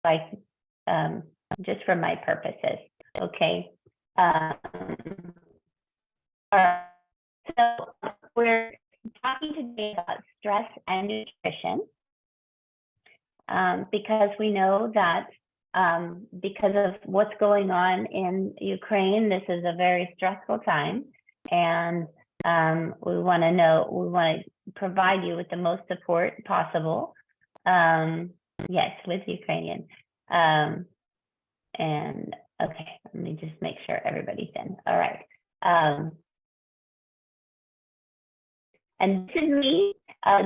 like, just for my purposes, okay? So we're talking today about stress and nutrition, because we know that because of what's going on in Ukraine, this is a very stressful time, and we want to provide you with the most support possible. Yes, with Ukrainian. And okay, let me just make sure everybody's in. All right. And this is me,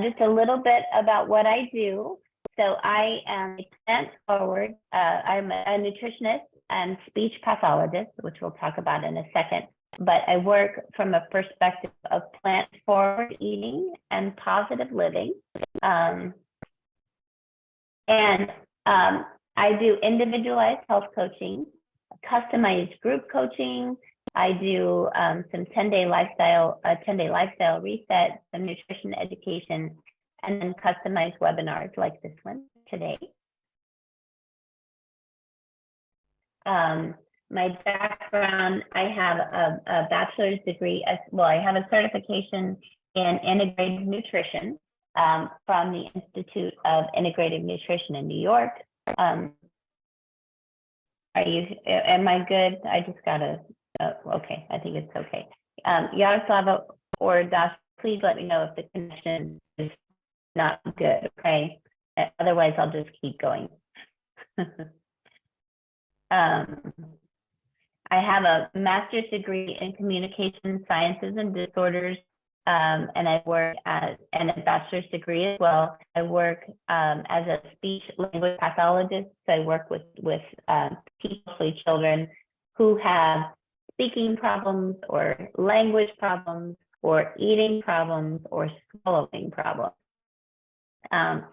just a little bit about what I do. So I am a plant-forward, I'm a nutritionist and speech pathologist, which we'll talk about in a second. But I work from a perspective of plant-forward eating and positive living. I do individualized health coaching, customized group coaching. I do some 10-day lifestyle reset, some nutrition education, and then customized webinars like this one today. My background, I have a bachelor's degree, I have a certification in integrative nutrition from the Institute of Integrative Nutrition in New York. Am I good? I just gotta, okay, I think it's okay. Yaroslava or Dash, please let me know if the connection is not good, okay? Otherwise, I'll just keep going. I have a master's degree in communication sciences and disorders, and I work and a bachelor's degree as well. I work as a speech language pathologist. So I work with mostly children who have speaking problems or language problems or eating problems or swallowing problems. And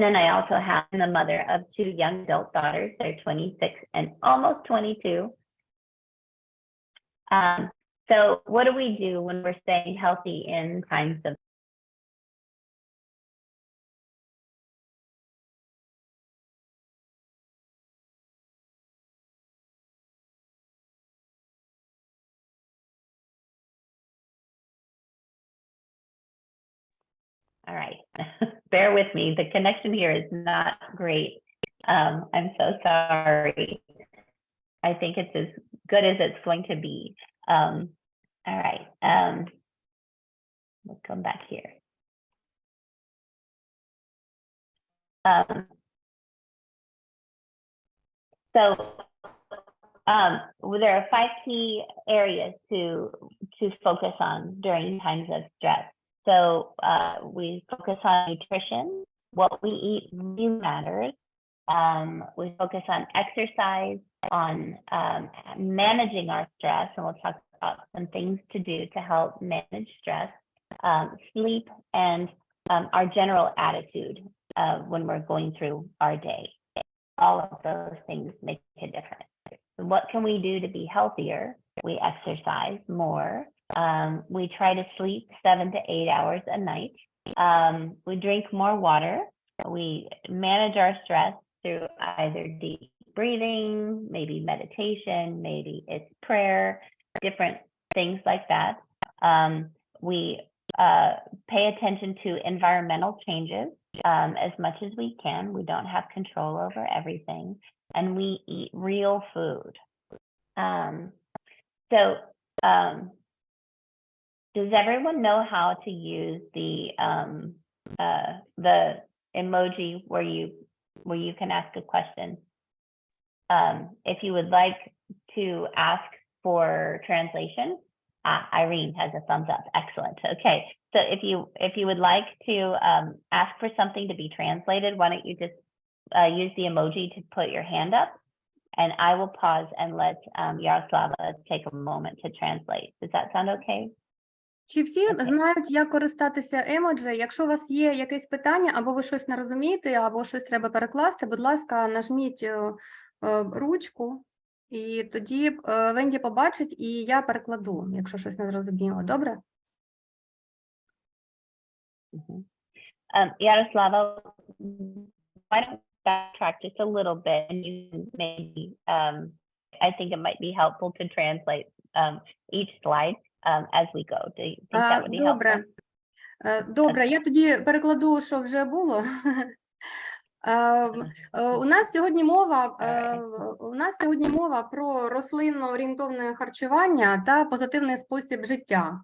then I also have the mother of 2 young adult daughters. They're 26 and almost 22. So what do we do when we're staying healthy in times of All right, bear with me. The connection here is not great. I'm so sorry. I think it's as good as it's going to be. All right, let's come back here. So there are 5 key areas to focus on during times of stress. So we focus on nutrition. What we eat really matters. We focus on exercise, on managing our stress, and we'll talk about some things to do to help manage stress, sleep, and our general attitude when we're going through our day. All of those things make a difference. So what can we do to be healthier? We exercise more. We try to sleep 7 to 8 hours a night. We drink more water. We manage our stress through either deep breathing, maybe meditation, maybe it's prayer, different things like that. We pay attention to environmental changes as much as we can. We don't have control over everything, and we eat real food. Does everyone know how to use the emoji where you can ask a question? If you would like to ask for translation, Irene has a thumbs up. Excellent. Okay, so if you would like to ask for something to be translated, why don't you just use the emoji to put your hand up, and I will pause and let Yaroslava take a moment to translate. Does that sound okay? Чи всі знають, як користатися емоджі? Якщо у вас є якесь питання, або ви щось не розумієте, або щось треба перекласти, будь ласка, нажміть ручку, і тоді Венді побачить, і я перекладу, якщо щось не зрозуміло. Добре? Yaroslava, why don't backtrack just a little bit, and you can maybe, I think it might be helpful to translate each slide as we go. Do you think that would be helpful? Добре, я тоді перекладу, що вже було. У нас сьогодні мова про рослинно-орієнтовне харчування та позитивний спосіб життя.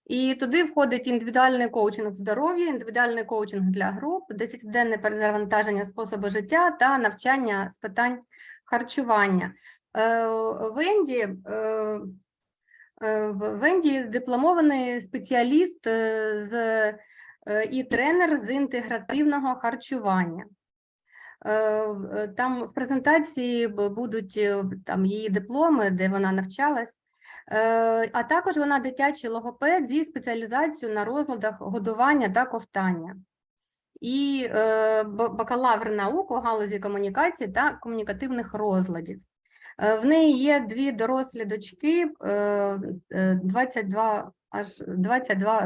І туди входить індивідуальний коучинг здоров'я, індивідуальний коучинг для груп, 10-денне перезавантаження способу життя та навчання з питань харчування. Венді дипломований спеціаліст і тренер з інтегративного харчування. Там в презентації будуть там її дипломи, де вона навчалась, а також вона дитячий логопед зі спеціалізацією на розладах годування та ковтання. І бакалавр наук у галузі комунікації та комунікативних розладів. В неї є 2 дорослі дочки, 22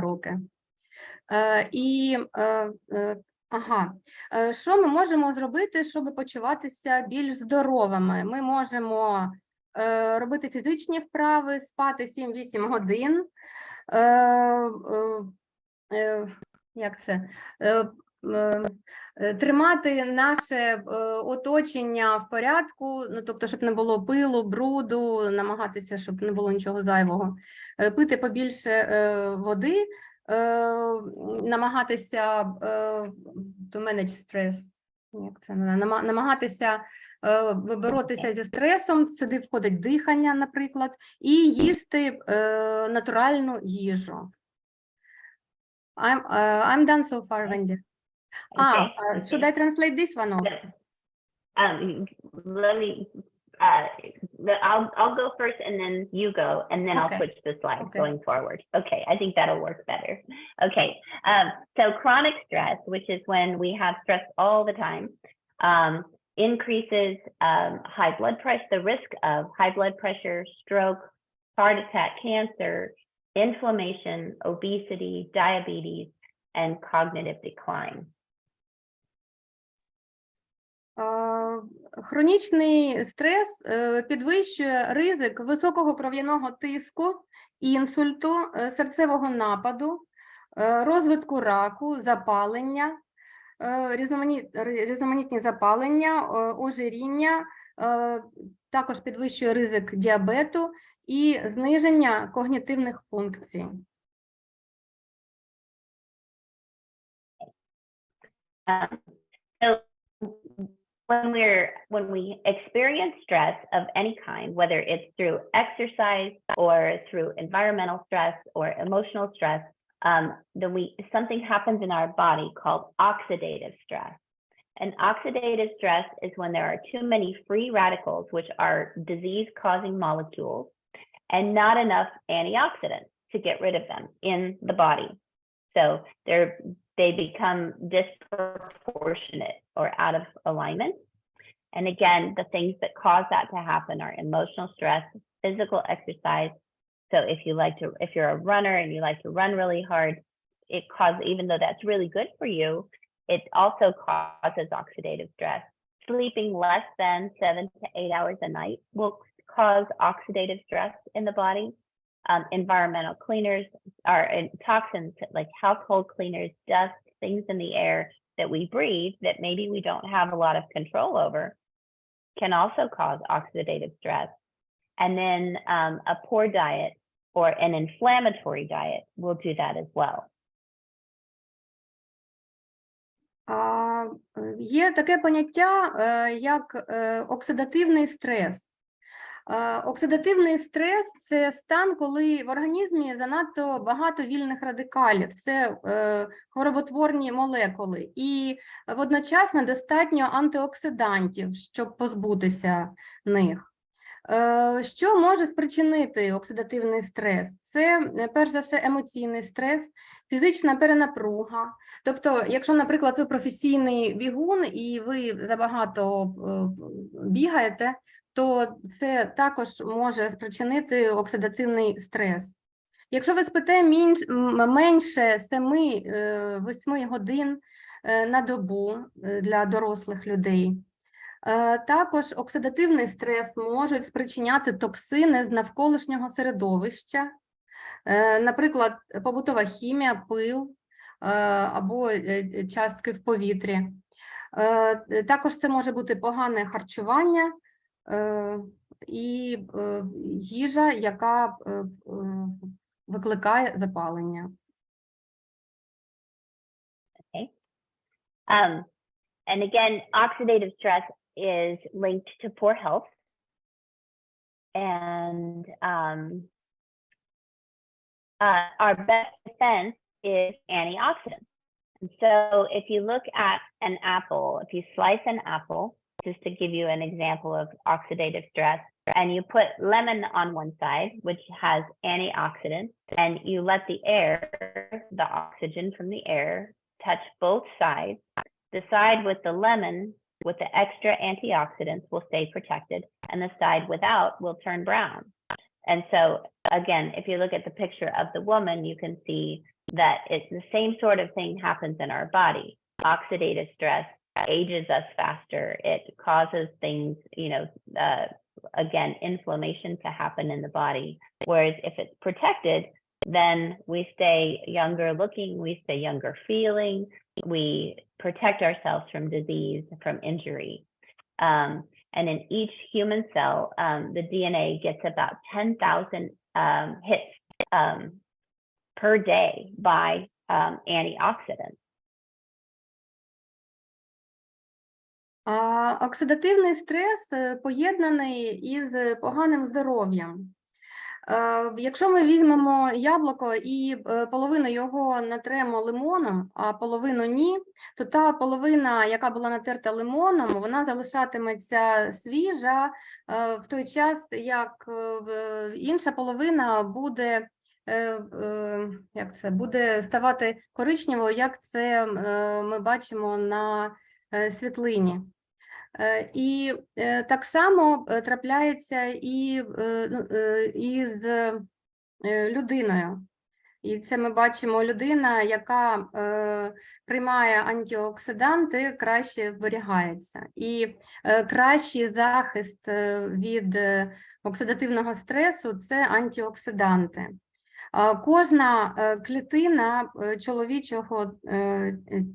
роки. Що ми можемо зробити, щоб почуватися більш здоровими? Ми можемо робити фізичні вправи, спати 7-8 годин. Тримати наше оточення в порядку, ну, тобто, щоб не було пилу, бруду, намагатися, щоб не було нічого зайвого, пити побільше води, намагатися to manage stress, намагатися боротися зі стресом, сюди входить дихання, наприклад, і їсти натуральну їжу. I'm done so far, Wendy. Okay. Should I translate this one off? Let me, I'll go first and then you go, and then I'll switch the slides going forward. Okay, I think that'll work better. Okay, so chronic stress, which is when we have stress all the time, increases high blood pressure, the risk of high blood pressure, stroke, heart attack, cancer, inflammation, obesity, diabetes, and cognitive decline. Хронічний стрес підвищує ризик високого кров'яного тиску, інсульту, серцевого нападу, розвитку раку, запалення, різноманітні запалення, ожиріння, також підвищує ризик діабету і зниження когнітивних функцій. So when we experience stress of any kind, whether it's through exercise or through environmental stress or emotional stress, then something happens in our body called oxidative stress. And oxidative stress is when there are too many free radicals, which are disease-causing molecules, and not enough antioxidants to get rid of them in the body. So they become disproportionate or out of alignment. And again, the things that cause that to happen are emotional stress, physical exercise. So if you're a runner and you like to run really hard, it causes, even though that's really good for you, it also causes oxidative stress. Sleeping less than 7 to 8 hours a night will cause oxidative stress in the body. Environmental cleaners are toxins like household cleaners, dust, things in the air that we breathe that maybe we don't have a lot of control over can also cause oxidative stress. And then a poor diet or an inflammatory diet will do that as well. Є таке поняття, як оксидативний стрес. Оксидативний стрес – це стан, коли в організмі занадто багато вільних радикалів, це хвороботворні молекули, і водночас недостатньо антиоксидантів, щоб позбутися них. Що може спричинити оксидативний стрес? Це, перш за все, емоційний стрес, фізична перенапруга. Тобто, якщо, наприклад, ви професійний бігун і ви забагато бігаєте, то це також може спричинити оксидативний стрес. Якщо ви спите менше 7-8 годин, на добу для дорослих людей. Також оксидативний стрес можуть спричиняти токсини з навколишнього середовища, наприклад, побутова хімія, пил або частки в повітрі. Також це може бути погане харчування і їжа, яка викликає запалення. Okay. And again, oxidative stress is linked to poor health. And our best defense is antioxidants. And so if you look at an apple, if you slice an apple, just to give you an example of oxidative stress, and you put lemon on one side, which has antioxidants, and you let the air, the oxygen from the air, touch both sides, the side with the lemon, with the extra antioxidants, will stay protected, and the side without will turn brown. And so, again, if you look at the picture of the woman, you can see that it's the same sort of thing happens in our body. Oxidative stress ages us faster. It causes things, again, inflammation to happen in the body. Whereas if it's protected, then we stay younger looking, we stay younger feeling, we protect ourselves from disease, from injury. And in each human cell, the DNA gets about 10,000 hits per day by antioxidants. Оксидативний стрес поєднаний із поганим здоров'ям. Якщо ми візьмемо яблуко і половину його натремо лимоном, а половину ні, то та половина, яка була натерта лимоном, вона залишатиметься свіжа в той час, як інша половина буде, буде ставати коричневою, як це ми бачимо на світлині. І так само трапляється і з людиною. І це ми бачимо людина, яка приймає антиоксиданти, краще зберігається. І кращий захист від оксидативного стресу – це антиоксиданти. Кожна клітина чоловічого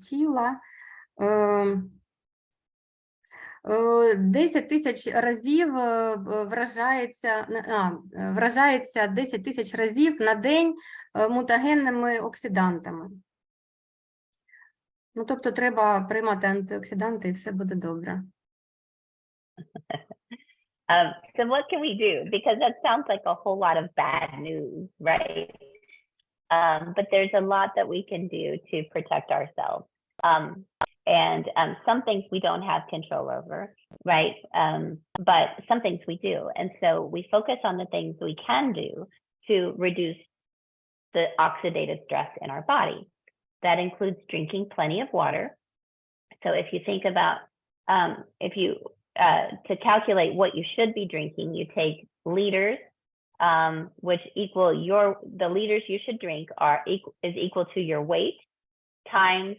тіла 10 тисяч разів вражається 10 тисяч разів на день мутагенними оксидантами. Ну, тобто треба приймати антиоксиданти і все буде добре. So what can we do? Because that sounds like a whole lot of bad news, right? But there's a lot that we can do to protect ourselves. And some things we don't have control over, right? But some things we do. And so we focus on the things we can do to reduce the oxidative stress in our body. That includes drinking plenty of water. So if you think about, to calculate what you should be drinking, you take liters, which equal the liters you should drink is equal to your weight times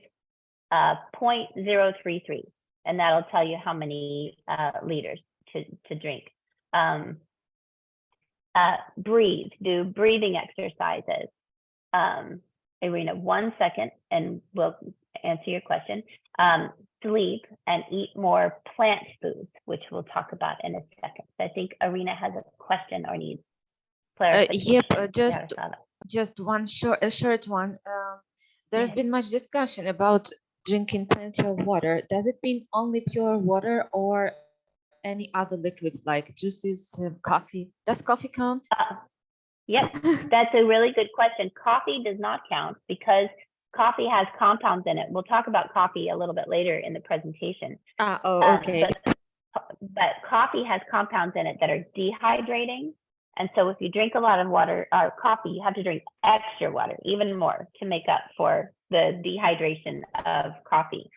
0.033, and that'll tell you how many liters to drink. Breathe, do breathing exercises. Irina, 1 second, and we'll answer your question. Sleep and eat more plant foods, which we'll talk about in a second. So I think Irina has a question or needs clarification. Just one short one. There's been much discussion about drinking plenty of water. Does it mean only pure water or any other liquids like juices, coffee? Does coffee count? Yep, that's a really good question. Coffee does not count because coffee has compounds in it. We'll talk about coffee a little bit later in the presentation. Okay. But coffee has compounds in it that are dehydrating. And so if you drink a lot of water or coffee, you have to drink extra water, even more, to make up for the dehydration of coffee.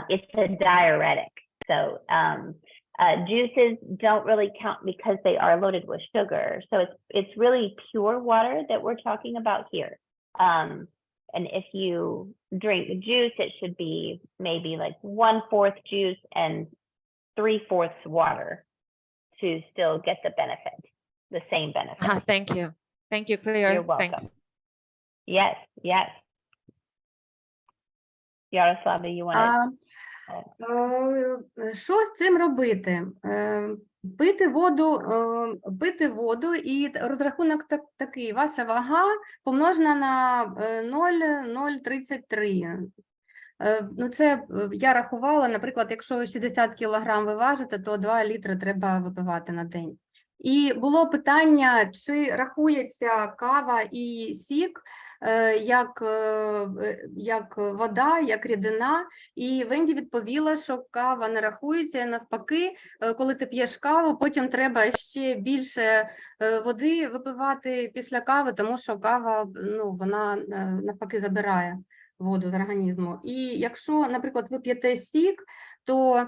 It's a diuretic. So juices don't really count because they are loaded with sugar. So it's really pure water that we're talking about here. And if you drink juice, it should be maybe like 1/4 juice and 3/4 water to still get the benefit, the same benefit. Thank you. Thank you, clear. You're welcome. Thanks. Yes, yes. Ярослава, you want Що з цим робити? Пити воду і розрахунок такий. Ваша вага помножена на 0,033. Ну, це я рахувала, наприклад, якщо 60 кг ви важите, то 2 літри треба випивати на день. І було питання, чи рахується кава і сік як вода, як рідина. І Венді відповіла, що кава не рахується, навпаки, коли ти п'єш каву, потім треба ще більше води випивати після кави, тому що кава, ну, вона навпаки забирає воду з організму. І якщо, наприклад, ви п'єте сік, то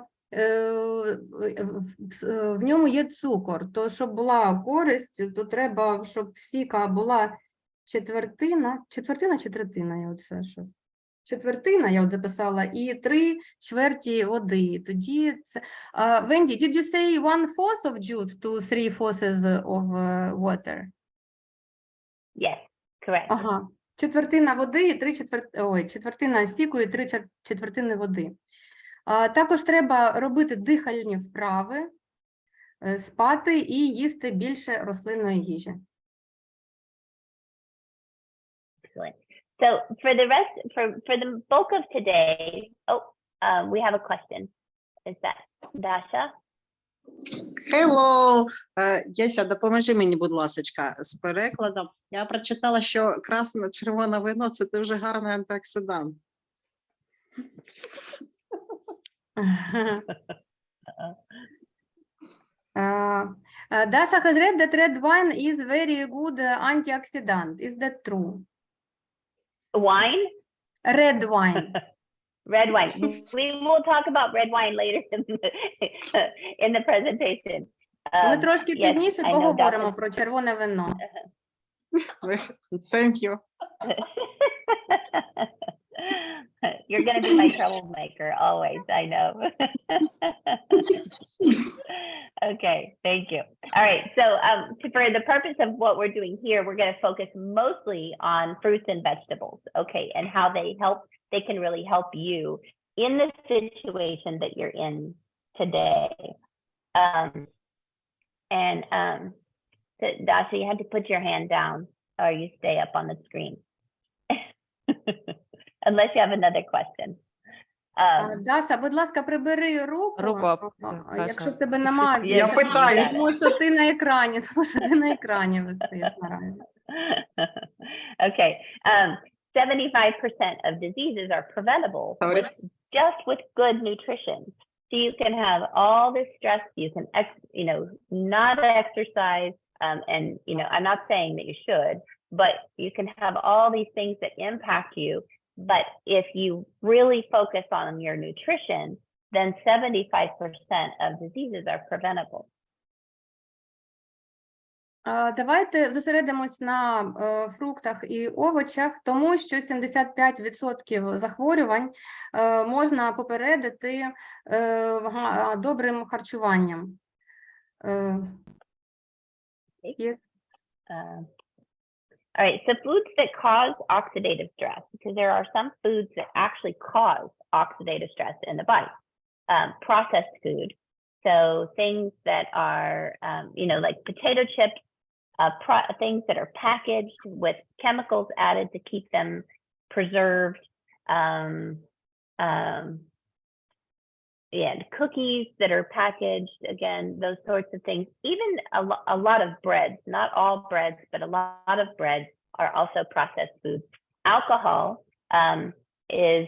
в ньому є цукор, то щоб була користь, то треба, щоб сіка була четвертина чи третина, я оце щось. Четвертина, я от записала, і 3/4 води. Тоді це... Wendy, did you say 1/4 of juice to 3/4 of water? Yes, correct. Ага. Четвертина води і четвертина сіку і 3/4 води. Також треба робити дихальні вправи, спати і їсти більше рослинної їжі. Excellent. So for the rest, for the bulk of today, we have a question. Is that Dasha? Hello! Яся, допоможи мені, будь ласочка, з перекладом. Я прочитала, що красне червоне вино – це дуже гарний антиоксидант. Dasha has read that red wine is very good antioxidant. Is that true? Wine? Red wine. Red wine. We will talk about red wine later in the presentation. Ми трошки yes, пізніше I know поговоримо Dasha. про червоне вино. Thank you. You're going to be my troublemaker always, I know. Okay, thank you. All right, so for the purpose of what we're doing here, we're going to focus mostly on fruits and vegetables, okay, and how they can really help you in the situation that you're in today. So Dasha, you had to put your hand down or you stay up on the screen. Unless you have another question. Даша, будь ласка, прибери руку. Якщо в тебе Я немає, питаю. тому що ти на екрані, вистоїш наразі. Okay. 75% of diseases are preventable with good nutrition. So you can have all this stress, you can, not exercise, and, I'm not saying that you should, but you can have all these things that impact you. But if you really focus on your nutrition, then 75% of diseases are preventable. Давайте зосередимось на фруктах і овочах, тому що 75% захворювань можна попередити добрим харчуванням. Yes. All right, so foods that cause oxidative stress, because there are some foods that actually cause oxidative stress in the body. Processed food, so things that are, like potato chips, things that are packaged with chemicals added to keep them preserved, and cookies that are packaged, again, those sorts of things. Even a lot of breads, not all breads, but a lot of breads are also processed foods. Alcohol is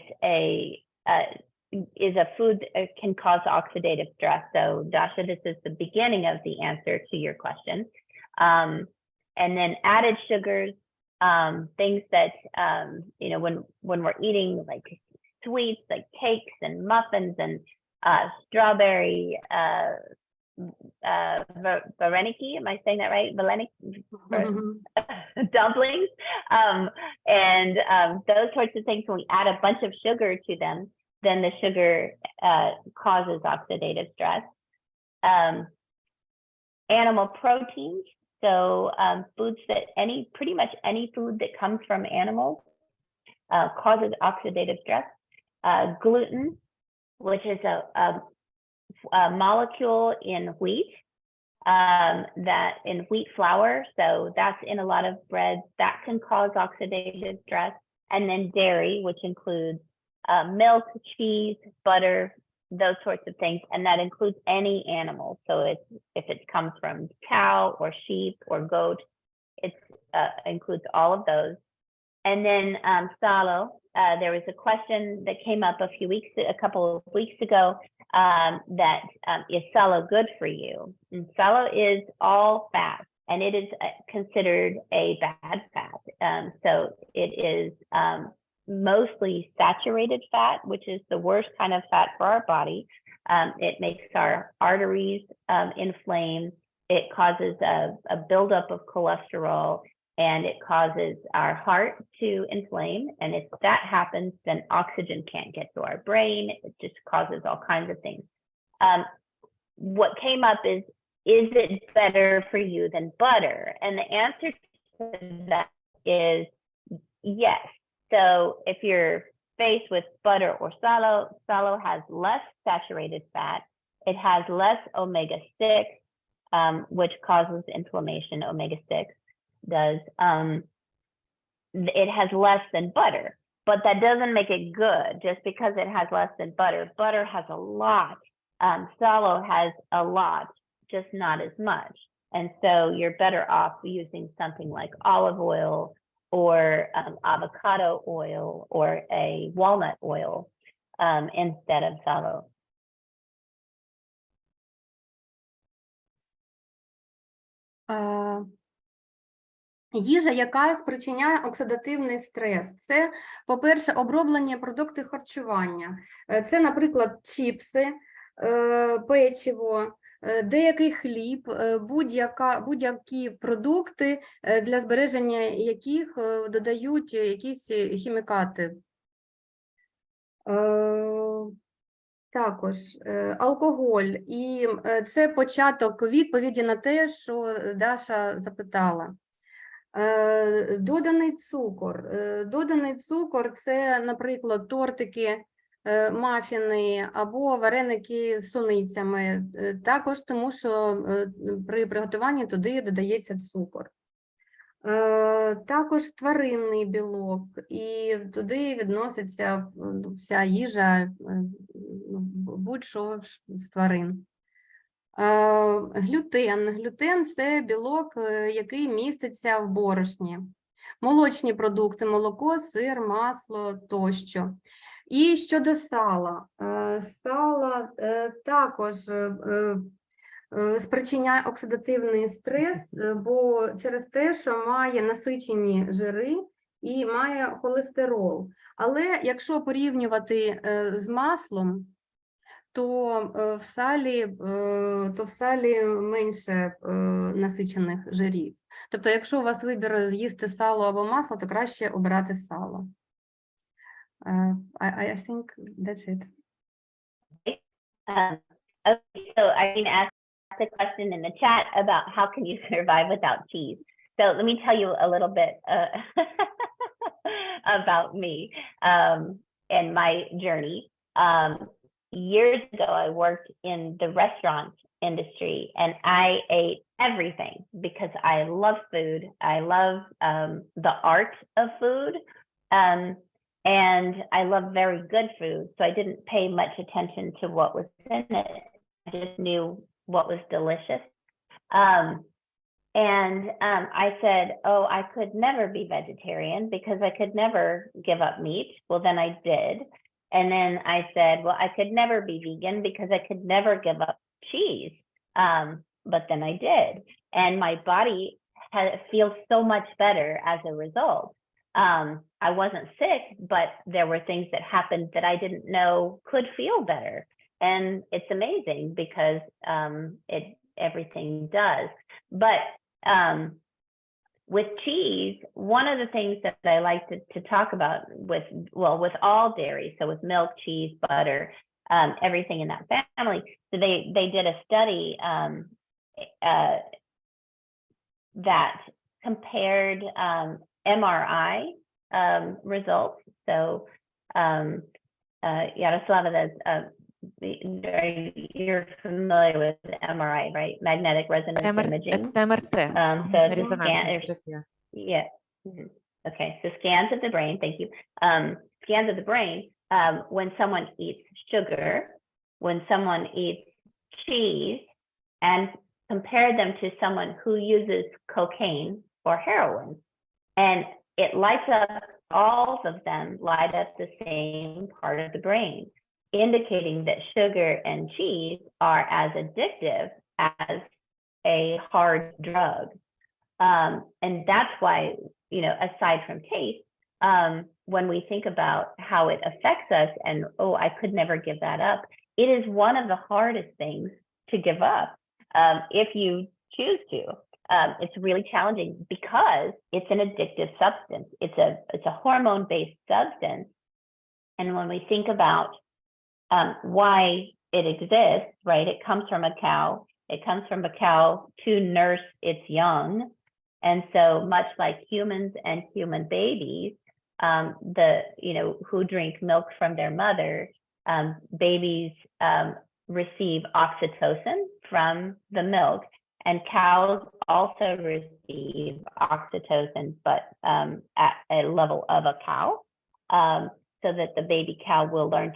a food that can cause oxidative stress. So Dasha, this is the beginning of the answer to your question. And then added sugars, things that, when we're eating like sweets, like cakes and muffins and strawberry vareniki, am I saying that right? Dumplings, and those sorts of things. When we add a bunch of sugar to them, then the sugar causes oxidative stress. Animal proteins, so foods that pretty much any food that comes from animals causes oxidative stress. Gluten, which is a molecule in wheat, that in wheat flour, so that's in a lot of breads, that can cause oxidative stress. And then dairy, which includes milk, cheese, butter, those sorts of things, and that includes any animal. So if it comes from cow or sheep or goat, it includes all of those. And then salo, there was a question that came up a couple of weeks ago, that is salo good for you? And salo is all fat, and it is considered a bad fat. So it is mostly saturated fat, which is the worst kind of fat for our body. It makes our arteries inflame. It causes a buildup of cholesterol, and it causes our heart to inflame. And if that happens, then oxygen can't get to our brain. It just causes all kinds of things. What came up is it better for you than butter? And the answer to that is yes. So if you're faced with butter or salo has less saturated fat. It has less omega-6, which causes inflammation, omega-6 does. It has less than butter, but that doesn't make it good just because it has less than butter. Butter has a lot. Salo has a lot, just not as much. And so you're better off using something like olive oil or avocado oil or a walnut oil instead of salo. Їжа, яка спричиняє оксидативний стрес. Це, по-перше, оброблені продукти харчування. Це, наприклад, чіпси, печиво, деякий хліб, будь-які продукти, для збереження яких додають якісь хімікати. Також алкоголь. І це початок відповіді на те, що Даша запитала. Доданий цукор. Доданий цукор – це, наприклад, тортики, мафіни або вареники з суницями. Також тому, що при приготуванні туди додається цукор. Також тваринний білок, і туди відноситься вся їжа, будь-що з тварин. Глютен. Глютен – це білок, який міститься в борошні. Молочні продукти – молоко, сир, масло тощо. І щодо сала. Сало також спричиняє оксидативний стрес, бо через те, що має насичені жири і має холестерол. Але якщо порівнювати з маслом, то в салі менше насичених жирів. Тобто, якщо у вас вибір з'їсти сало або масло, то краще обирати сало. I think that's it. Okay, so Irene asked a question in the chat about how can you survive without cheese. So let me tell you a little bit about me and my journey. Years ago, I worked in the restaurant industry, and I ate everything because I love food. I love the art of food, and I love very good food. So I didn't pay much attention to what was in it. I just knew what was delicious. I said, oh, I could never be vegetarian because I could never give up meat. Well, then I did. And then I said, well, I could never be vegan because I could never give up cheese. But then I did. And my body feels so much better as a result. I wasn't sick, but there were things that happened that I didn't know could feel better. and it's amazing because everything does. But with cheese, one of the things that I like to talk about with all dairy, so with milk, cheese, butter, everything in that family. So they did a study that compared MRI results. So Yaroslava, you're familiar with MRI, right? Magnetic resonance imaging. МРТ. So it's a Резонансна scan. терапія. Yeah. Mhm. Okay. So scans of the brain. Thank you. Scans of the brain. When someone eats sugar, when someone eats cheese, and compare them to someone who uses cocaine or heroin, and it lights up, all of them light up the same part of the brain, indicating that sugar and cheese are as addictive as a hard drug. And that's why, aside from taste, when we think about how it affects us and, I could never give that up, it is one of the hardest things to give up if you choose to. It's really challenging because it's an addictive substance. It's a hormone-based substance. And when we think about why it exists, right? It comes from a cow. It comes from a cow to nurse its young. And so much like humans and human babies, who drink milk from their mother, babies receive oxytocin from the milk, and cows also receive oxytocin, but at a level of a cow, so that the baby cow will learn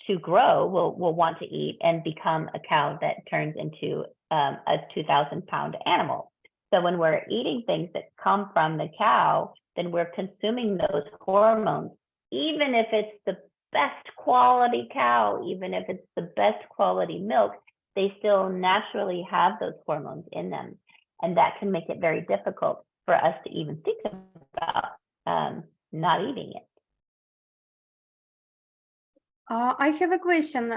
to grow, will want to eat and become a cow that turns into a 2,000-pound animal. So when we're eating things that come from the cow, then we're consuming those hormones, even if it's the best quality cow, even if it's the best quality milk, they still naturally have those hormones in them. And that can make it very difficult for us to even think about not eating it. I have a question.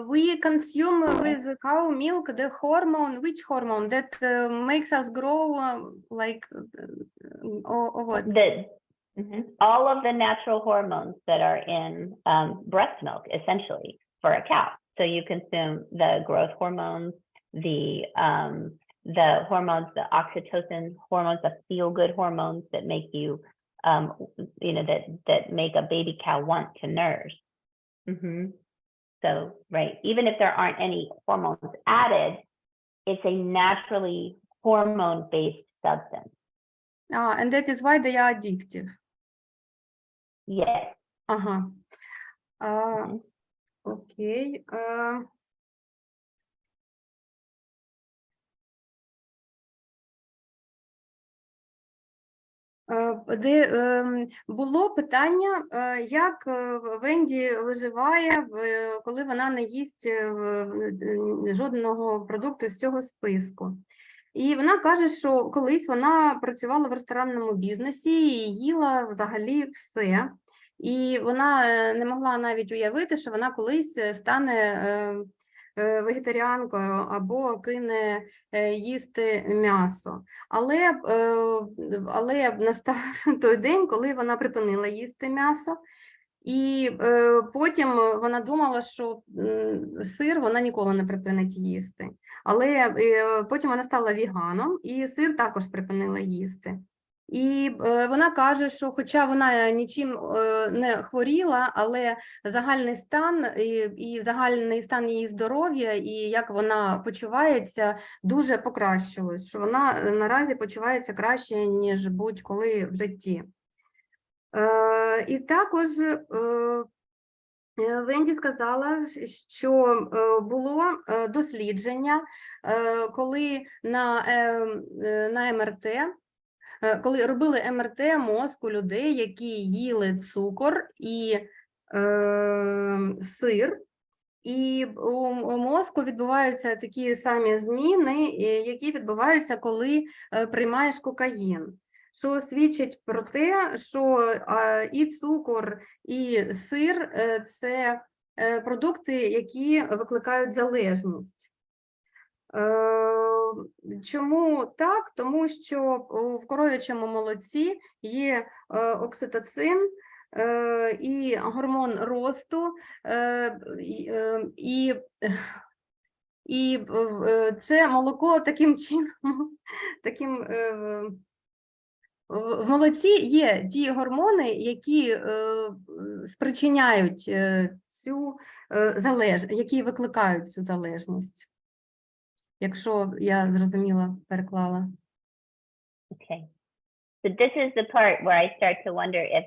We consume with cow milk the hormone, which hormone that makes us grow or what? All of the natural hormones that are in breast milk, essentially, for a cow. So you consume the growth hormones, the hormones, the oxytocin hormones, the feel-good hormones that make you, that make a baby cow want to nurse. So, right, even if there aren't any hormones added, it's a naturally hormone-based substance. And that is why they are addictive. Yes. Okay. Було питання, як Венді виживає, коли вона не їсть жодного продукту з цього списку. І вона каже, що колись вона працювала в ресторанному бізнесі і їла взагалі все. І вона не могла навіть уявити, що вона колись стане вегетаріанкою або кине їсти м'ясо. Але настав той день, коли вона припинила їсти м'ясо, і потім вона думала, що сир вона ніколи не припинить їсти. Але потім вона стала веганом, і сир також припинила їсти. І вона каже, що хоча вона нічим не хворіла, але загальний стан і загальний стан її здоров'я і як вона почувається дуже покращилось, що вона наразі почувається краще, ніж будь-коли в житті. І також Венді сказала, що було дослідження, коли на МРТ, коли робили МРТ мозку людей, які їли цукор і сир, і у мозку відбуваються такі самі зміни, які відбуваються, коли приймаєш кокаїн. Що свідчить про те, що і цукор, і сир – це продукти, які викликають залежність. Чому так? Тому що в коров'ячому молоці є окситоцин і гормон росту, і це молоко таким чином, в молоці є ті гормони, які спричиняють цю залежність, які викликають цю залежність. Якщо я зрозуміло переклала. Okay. So this is the part where I start to wonder if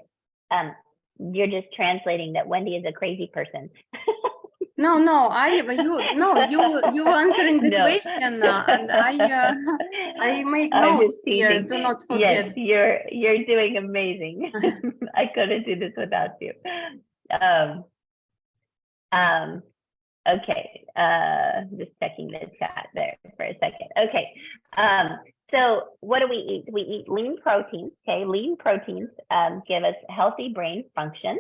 you're just translating that Wendy is a crazy person. No, you answering the No. question, and I make I'm notes just here teasing. to not forget. Yes, you're doing amazing. I couldn't do this without you. Okay, just checking the chat there for a second. Okay, so what do we eat? We eat lean proteins. Okay, lean proteins give us healthy brain function.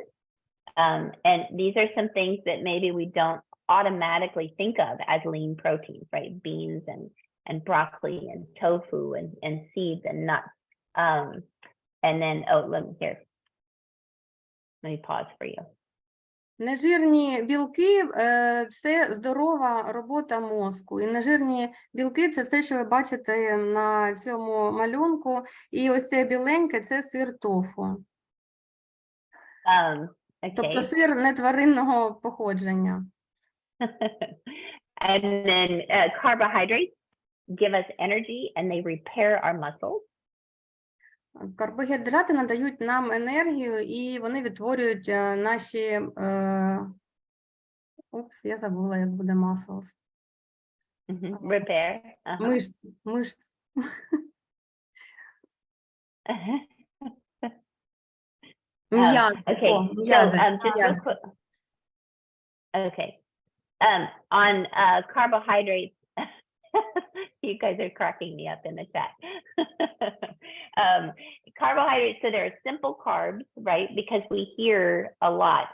And these are some things that maybe we don't automatically think of as lean proteins, right? Beans and broccoli and tofu and seeds and nuts. And then, let me pause for you. Нежирні білки – це здорова робота мозку. І нежирні білки – це все, що ви бачите на цьому малюнку. І ось це біленьке – це сир тофу. Okay. Тобто сир нетваринного походження. And then carbohydrates give us energy and they repair our muscles. Карбогідрати надають нам енергію і вони відтворюють наші... Упс, я забула, як буде muscles. Repair. Мишць. М'яз. Okay. М'язи. Just real quick. Okay. On carbohydrates, you guys are cracking me up in the chat. Carbohydrates, so they're simple carbs, right? Because we hear a lot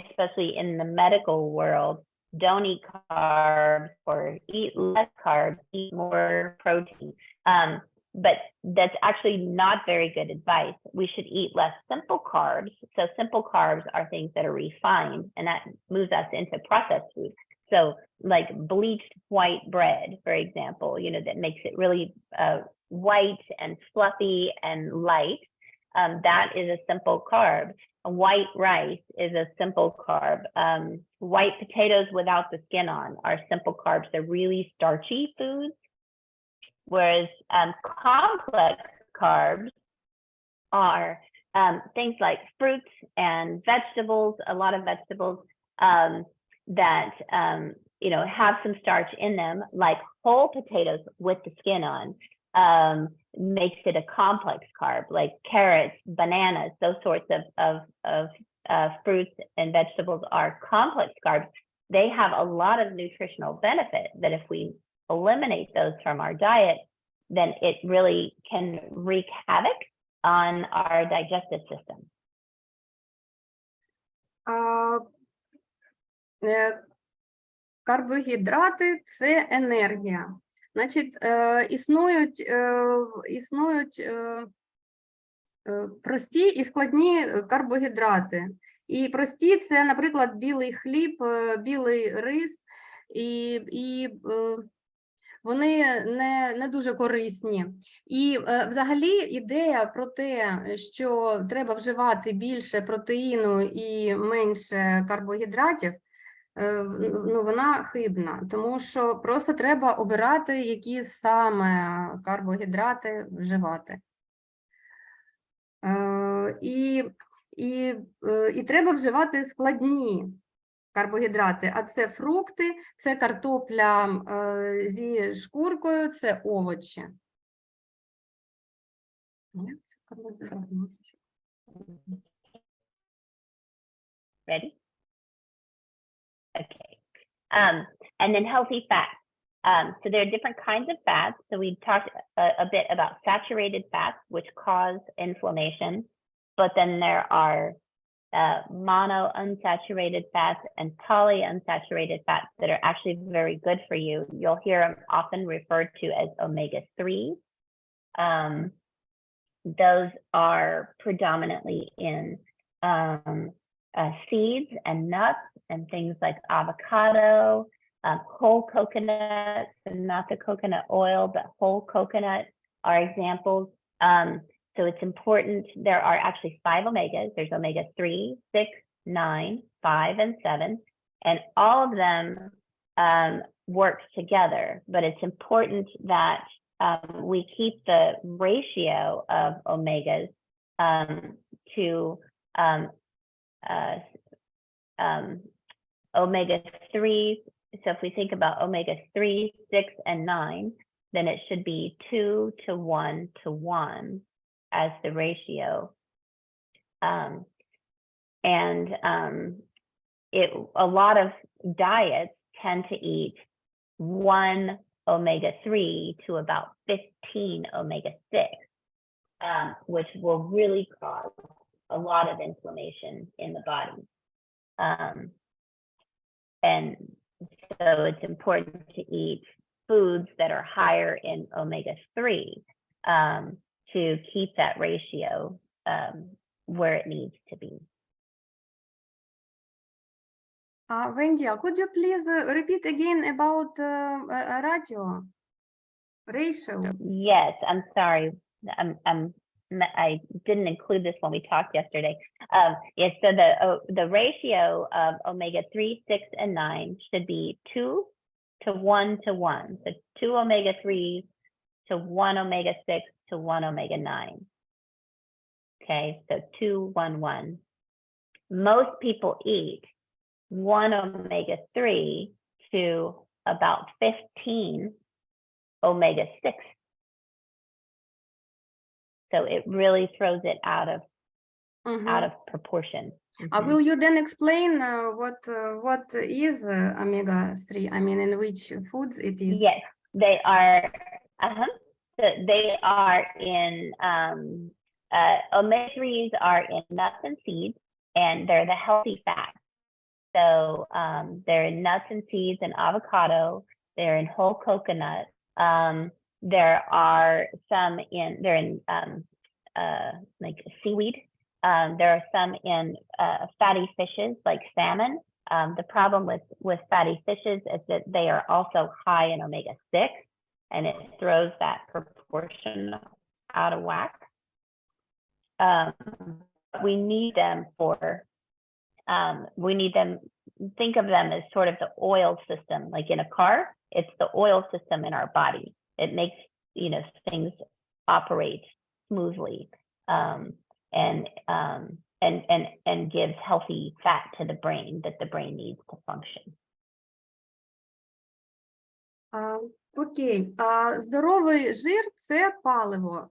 especially in the medical world, don't eat carbs or eat less carbs, eat more protein. But that's actually not very good advice. We should eat less simple carbs. So simple carbs are things that are refined, and that moves us into processed food. So like bleached white bread, for example, that makes it really white and fluffy and light. That is a simple carb. White rice is a simple carb. White potatoes without the skin on are simple carbs. They're really starchy foods. Whereas complex carbs are things like fruits and vegetables, a lot of vegetables that have some starch in them, like whole potatoes with the skin on, makes it a complex carb, like carrots, bananas, those sorts of fruits and vegetables are complex carbs. They have a lot of nutritional benefit that if we eliminate those from our diet, then it really can wreak havoc on our digestive system. Карбогідрати – це енергія. Значить, існують прості і складні карбогідрати. І прості – це, наприклад, білий хліб, білий рис, і вони не дуже корисні. І взагалі ідея про те, що треба вживати більше протеїну і менше карбогідратів, вона хибна, тому що просто треба обирати, які саме карбогідрати вживати. І треба вживати складні карбогідрати, а це фрукти, це картопля зі шкуркою, це овочі. Ready? Okay. And then healthy fats. So there are different kinds of fats. So we talked a bit about saturated fats, which cause inflammation, but then there are monounsaturated fats and polyunsaturated fats that are actually very good for you. You'll hear them often referred to as omega-3. Those are predominantly in seeds and nuts and things like avocado, whole coconut, so not the coconut oil, but whole coconut are examples. So it's important. There are actually 5 omegas. There's omega-3, 6, 9, 5, and 7, and all of them work together. But it's important that we keep the ratio of omegas to omega-3. So if we think about omega-3, 6, and 9, then it should be 2 to 1 to 1 as the ratio. A lot of diets tend to eat 1 omega-3 to about 15 omega-6, which will really cause a lot of inflammation in the body. And so it's important to eat foods that are higher in omega-3 to keep that ratio where it needs to be. Wendy, could you please repeat again about ratio? Yes, I'm sorry. I didn't include this when we talked yesterday. Yes, so the ratio of omega-3, 6, and 9 should be 2 to 1 to 1. So 2 omega-3s to 1 omega-6 to 1 omega-9. Okay, so 2, 1, 1. Most people eat 1 omega-3 to about 15 omega-6. So it really throws it out of proportion. Will you then explain what is omega-3? I mean, in which foods it is? Yes, they are. So they are in omega-3s are in nuts and seeds, and they're the healthy fats. So they're in nuts and seeds and avocado. They're in whole coconut. There are some in like seaweed. There are some in fatty fishes like salmon. The problem with fatty fishes is that they are also high in omega-6, and it throws that proportion out of whack. We need them think of them as sort of the oil system, like in a car. It's the oil system in our body. It makes things operate smoothly, and gives healthy fat to the brain that the brain needs to function. Окей. Здоровий жир – це паливо.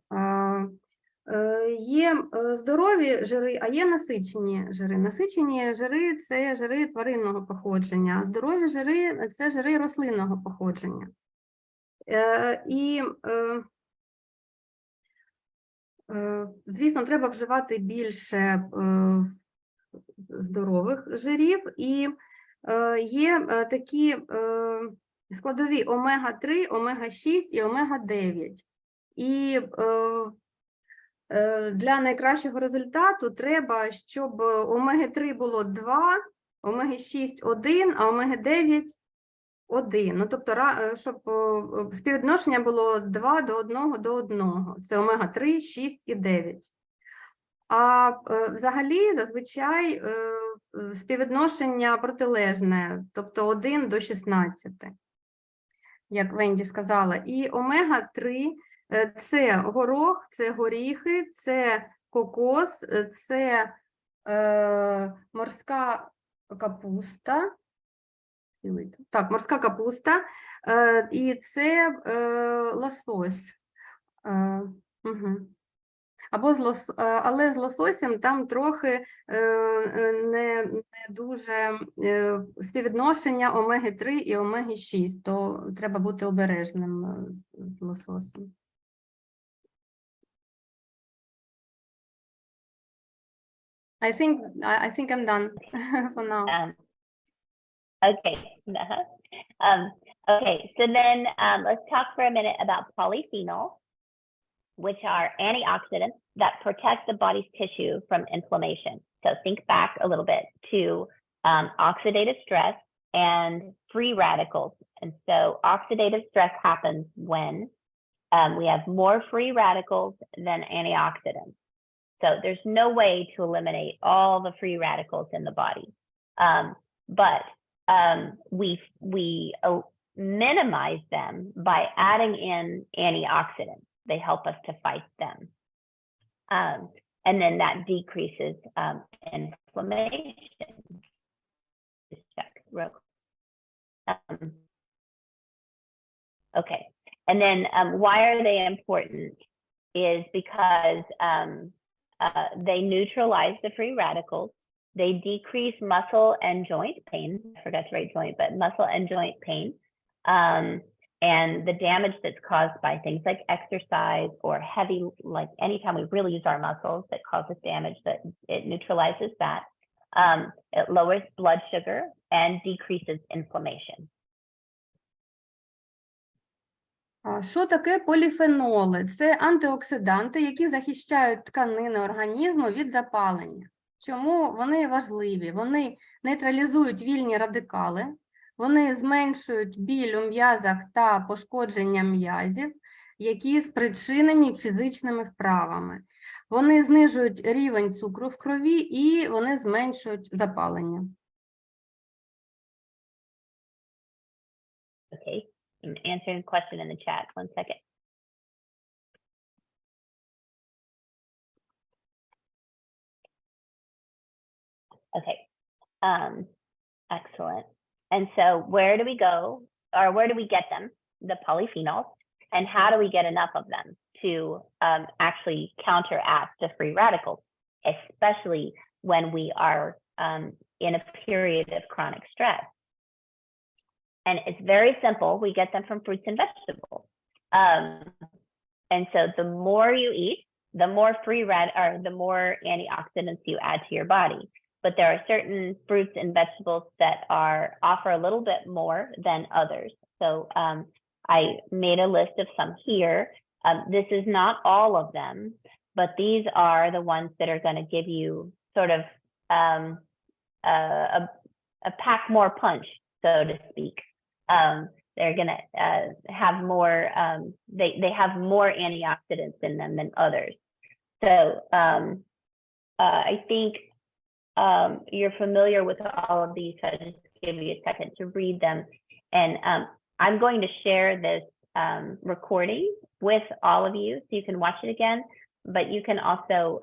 Є здорові жири, а є насичені жири. Насичені жири – це жири тваринного походження, а здорові жири – це жири рослинного походження. Звісно, треба вживати більше здорових жирів, і є такі складові омега-3, омега-6 і омега-9. І для найкращого результату треба, щоб омега-3 було 2, омега-6 – 1, а омега-9 – 1. Ну, тобто, щоб співвідношення було 2 до 1 до 1. Це омега-3, 6 і 9. А взагалі, зазвичай, співвідношення протилежне, тобто 1 до 16, як Венді сказала. І омега-3 – це горох, це горіхи, це кокос, це морська капуста. Так, морська капуста, і це лосось. Але з лососем там трохи не дуже співвідношення омеги-3 і омеги-6, то треба бути обережним з лососем. I think I'm done for now. Okay. Okay, so then let's talk for a minute about polyphenols, which are antioxidants that protect the body's tissue from inflammation. So think back a little bit to oxidative stress and free radicals. And so oxidative stress happens when we have more free radicals than antioxidants. So there's no way to eliminate all the free radicals in the body. But we minimize them by adding in antioxidants. They help us to fight them. And then that decreases inflammation. Just check real quick. Okay. And then why are they important is because they neutralize the free radicals. They decrease muscle and joint pain. I forgot to write joint, but muscle and joint pain. And the damage that's caused by things like exercise or heavy, like anytime we really use our muscles that causes damage, that it neutralizes that. It lowers blood sugar and decreases inflammation. Що таке поліфеноли? Це антиоксиданти, які захищають тканини організму від запалення. Чому вони важливі? Вони нейтралізують вільні радикали, вони зменшують біль у м'язах та пошкодження м'язів, які спричинені фізичними вправами. Вони знижують рівень цукру в крові і вони зменшують запалення. Okay, I'm answering a question in the chat. 1 second. Okay, excellent. And so where do we go, or where do we get them, the polyphenols, and how do we get enough of them to actually counteract the free radicals, especially when we are in a period of chronic stress? And it's very simple. We get them from fruits and vegetables. And so the more you eat, the more the more antioxidants you add to your body. But there are certain fruits and vegetables that offer a little bit more than others. So I made a list of some here. This is not all of them, but these are the ones that are going to give you sort of a pack more punch, so to speak. They're going to have more, they have more antioxidants in them than others. So I think you're familiar with all of these, so I'll just give you a second to read them. And I'm going to share this recording with all of you so you can watch it again, but you can also,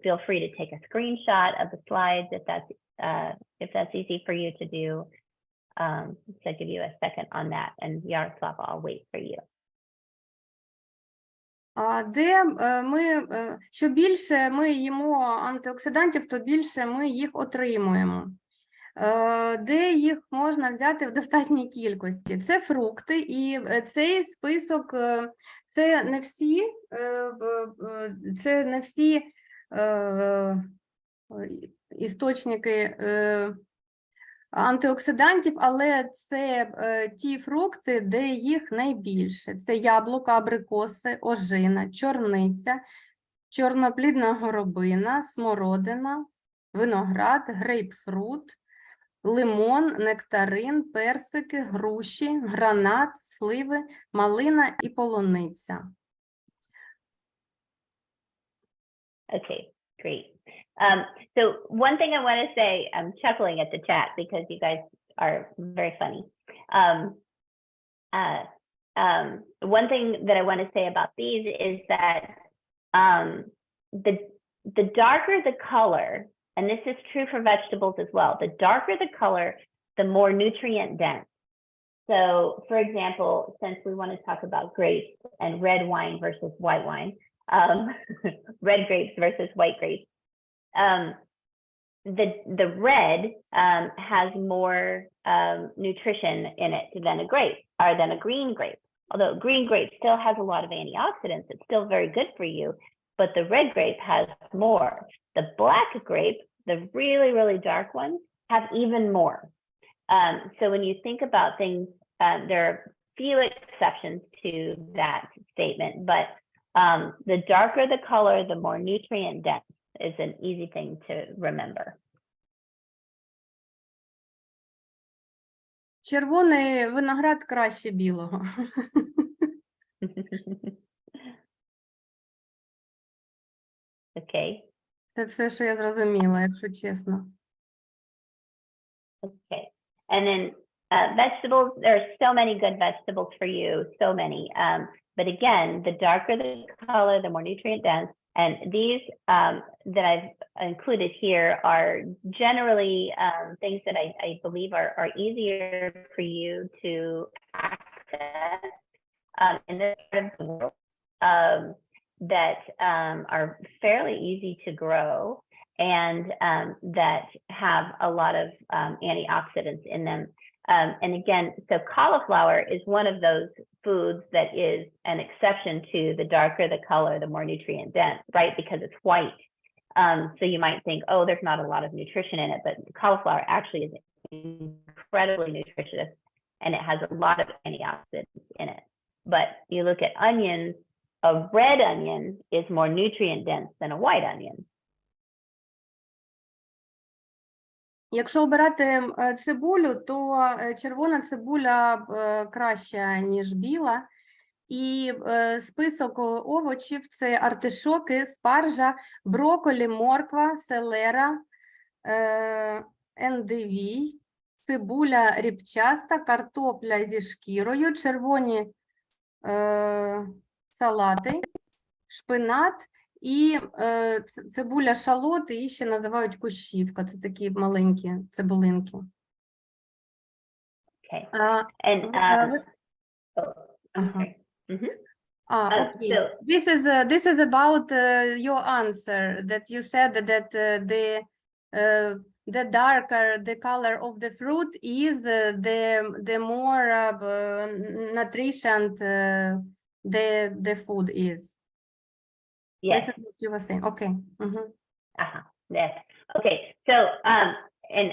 feel free to take a screenshot of the slides if that's easy for you to do. So I'll give you a second on that, and Yaroslav, I'll wait for you. Що більше ми їмо антиоксидантів, то більше ми їх отримуємо. Де їх можна взяти в достатній кількості? Це фрукти, і цей список, це не всі істочники антиоксидантів, але це ті фрукти, де їх найбільше. Це яблука, абрикоси, ожина, чорниця, чорноплідна горобина, смородина, виноград, грейпфрут, лимон, нектарин, персики, груші, гранат, сливи, малина і полуниця. Okay, great. So one thing I want to say, I'm chuckling at the chat because you guys are very funny. One thing that I want to say about these is that the darker the color, and this is true for vegetables as well, the darker the color, the more nutrient dense. So for example, since we want to talk about grapes and red wine versus white wine, red grapes versus white grapes, the red has more nutrition in it than a green grape. Although green grape still has a lot of antioxidants, it's still very good for you. but the red grape has more. The black grape, the really, really dark ones, have even more. So when you think about things, there are few exceptions to that statement, but the darker the color, the more nutrient dense is an easy thing to remember. Червоний виноград краще білого. Okay. Це все, що я зрозуміла, якщо чесно. Okay. And then vegetables, there are so many good vegetables for you, so many. But again, the darker the color, the more nutrient dense. And these that I've included here are generally things that I believe are easier for you to access in this part of the world, that are fairly easy to grow and that have a lot of antioxidants in them. And again, so cauliflower is one of those foods that is an exception to the darker the color, the more nutrient dense, right? Because it's white. So you might think, oh, there's not a lot of nutrition in it, but cauliflower actually is incredibly nutritious and it has a lot of antioxidants in it. But you look at onions, a red onion is more nutrient dense than a white onion. Якщо обирати цибулю, то червона цибуля краща, ніж біла. І список овочів – це артишоки, спаржа, брокколі, морква, селера, ендивій, цибуля ріпчаста, картопля зі шкірою, червоні салати, шпинат і цибуля шалот, її ще називають кущівка. Це такі маленькі цибулинки. Okay. And okay. Okay. So, This is about your answer that you said that the darker the color of the fruit is, the more nutrition the food is. yes. This is what you were saying. Okay. Yes. Okay. So, and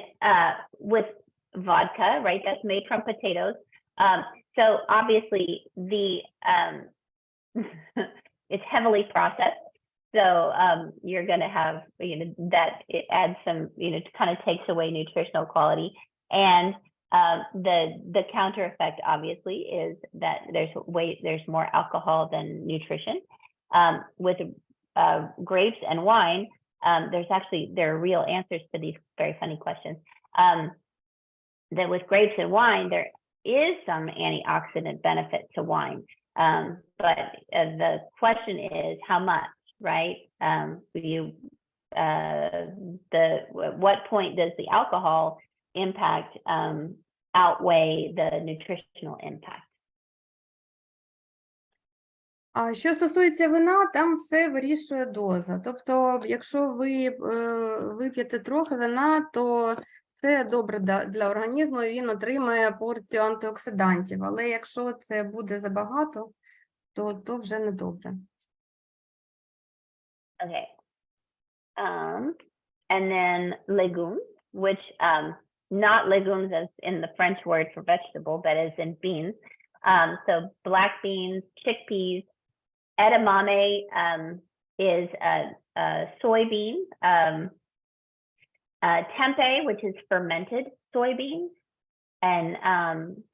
with vodka, right? That's made from potatoes. So obviously the it's heavily processed. So you're going to have, that it adds some, kind of takes away nutritional quality. And the counter effect obviously is that there's more alcohol than nutrition. With grapes and wine, there are real answers to these very funny questions. That with grapes and wine, there is some antioxidant benefit to wine. But the question is how much, right? What point does the alcohol impact outweigh the nutritional impact? А що стосується вина, там все вирішує доза. Тобто, якщо ви вип'єте трохи вина, то це добре для організму, і він отримає порцію антиоксидантів. Але якщо це буде забагато, то вже не добре. Okay. And then legumes, which not legumes as in the French word for vegetable, but as in beans. So black beans, chickpeas, edamame is a soybean. Tempeh, which is fermented soybeans, and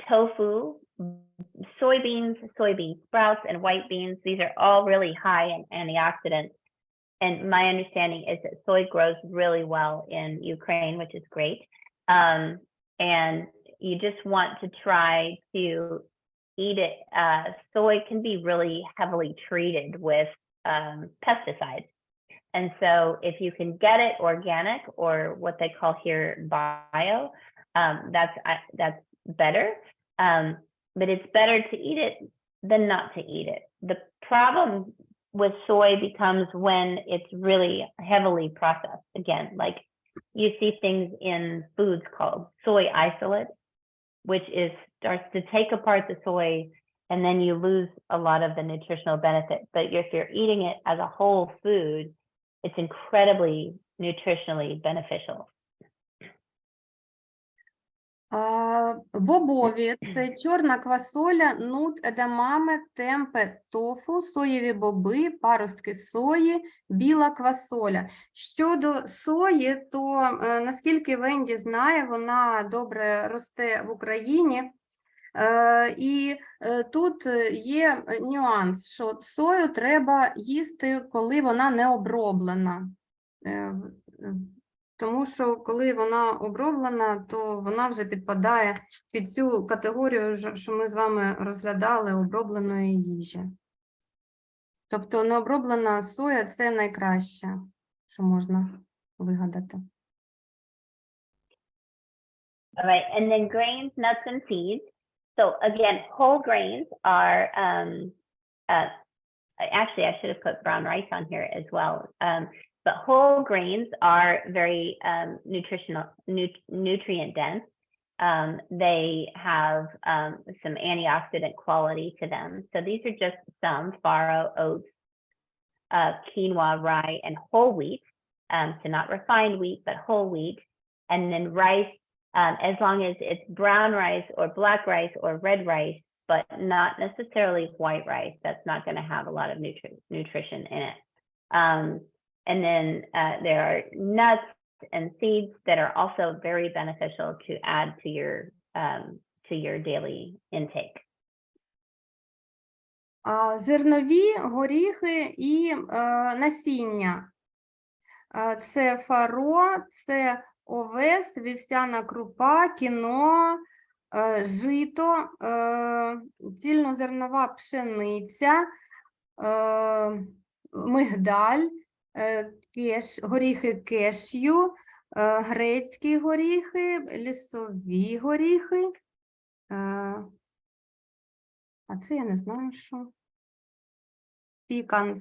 tofu, soybean sprouts, and white beans. These are all really high in antioxidants. And my understanding is that soy grows really well in Ukraine, which is great. And you just want to try to eat it. Soy can be really heavily treated with pesticides. And so if you can get it organic, or what they call here bio, that's better. But it's better to eat it than not to eat it. The problem with soy becomes when it's really heavily processed. Again, like you see things in foods called soy isolate, which starts to take apart the soy and then you lose a lot of the nutritional benefit. But if you're eating it as a whole food, it's incredibly nutritionally beneficial. Бобові – це чорна квасоля, нут, едамаме, темпе, тофу, соєві боби, паростки сої, біла квасоля. Щодо сої, то, наскільки Венді знає, вона добре росте в Україні. І тут є нюанс, що сою треба їсти, коли вона не оброблена. Тому що коли вона оброблена, то вона вже підпадає під цю категорію, що ми з вами розглядали, обробленої їжі. Тобто необроблена соя – це найкраще, що можна вигадати. All right, and then grains, nuts, and seeds. So again, whole grains are, actually I should have put brown rice on here as well. But whole grains are very nutrient dense. They have some antioxidant quality to them. So these are just some: farro, oats, quinoa, rye, and whole wheat. So not refined wheat, but whole wheat. And then rice, as long as it's brown rice or black rice or red rice, but not necessarily white rice. That's not going to have a lot of nutrition in it. And then there are nuts and seeds that are also very beneficial to add to your daily intake. Зернові, горіхи і насіння. Це фаро, це овес, вівсяна крупа, кіно, жито, цільнозернова пшениця, мигдаль, горіхи кешю, грецькі горіхи, лісові горіхи. А це я не знаю, що. Pecans.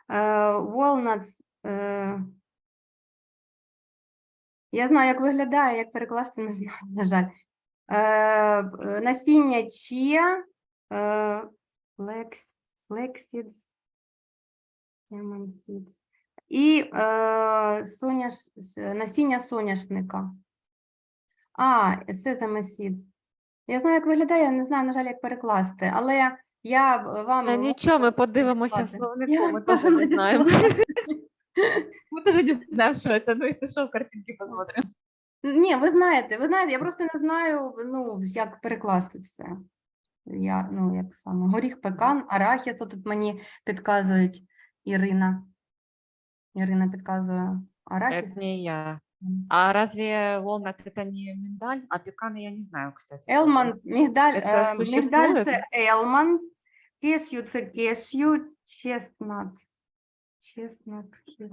Walnuts. Я знаю, як виглядає, як перекласти, не знаю, на жаль. Насіння чія, flaxseeds, і насіння соняшника. Sesame seeds. Я знаю, як виглядає, я не знаю, на жаль, як перекласти, але я вам... Нічого, ми подивимося в словнику, Я ми теж не знаємо. Мы тоже не знаем, что это, ну, если что, картинки посмотрим. Ні, ви знаєте, я просто не знаю, як перекласти це. Як саме, горіх, пекан, арахіс, тут мені підказують Ірина. Ірина підказує арахіс. Это не я. А разве walnut это не миндаль? А пеканы я не знаю, кстати. Елманс, мигдаль, Это мигдаль существует? це елманс, кешю це кешю, честнат. Чеснат, я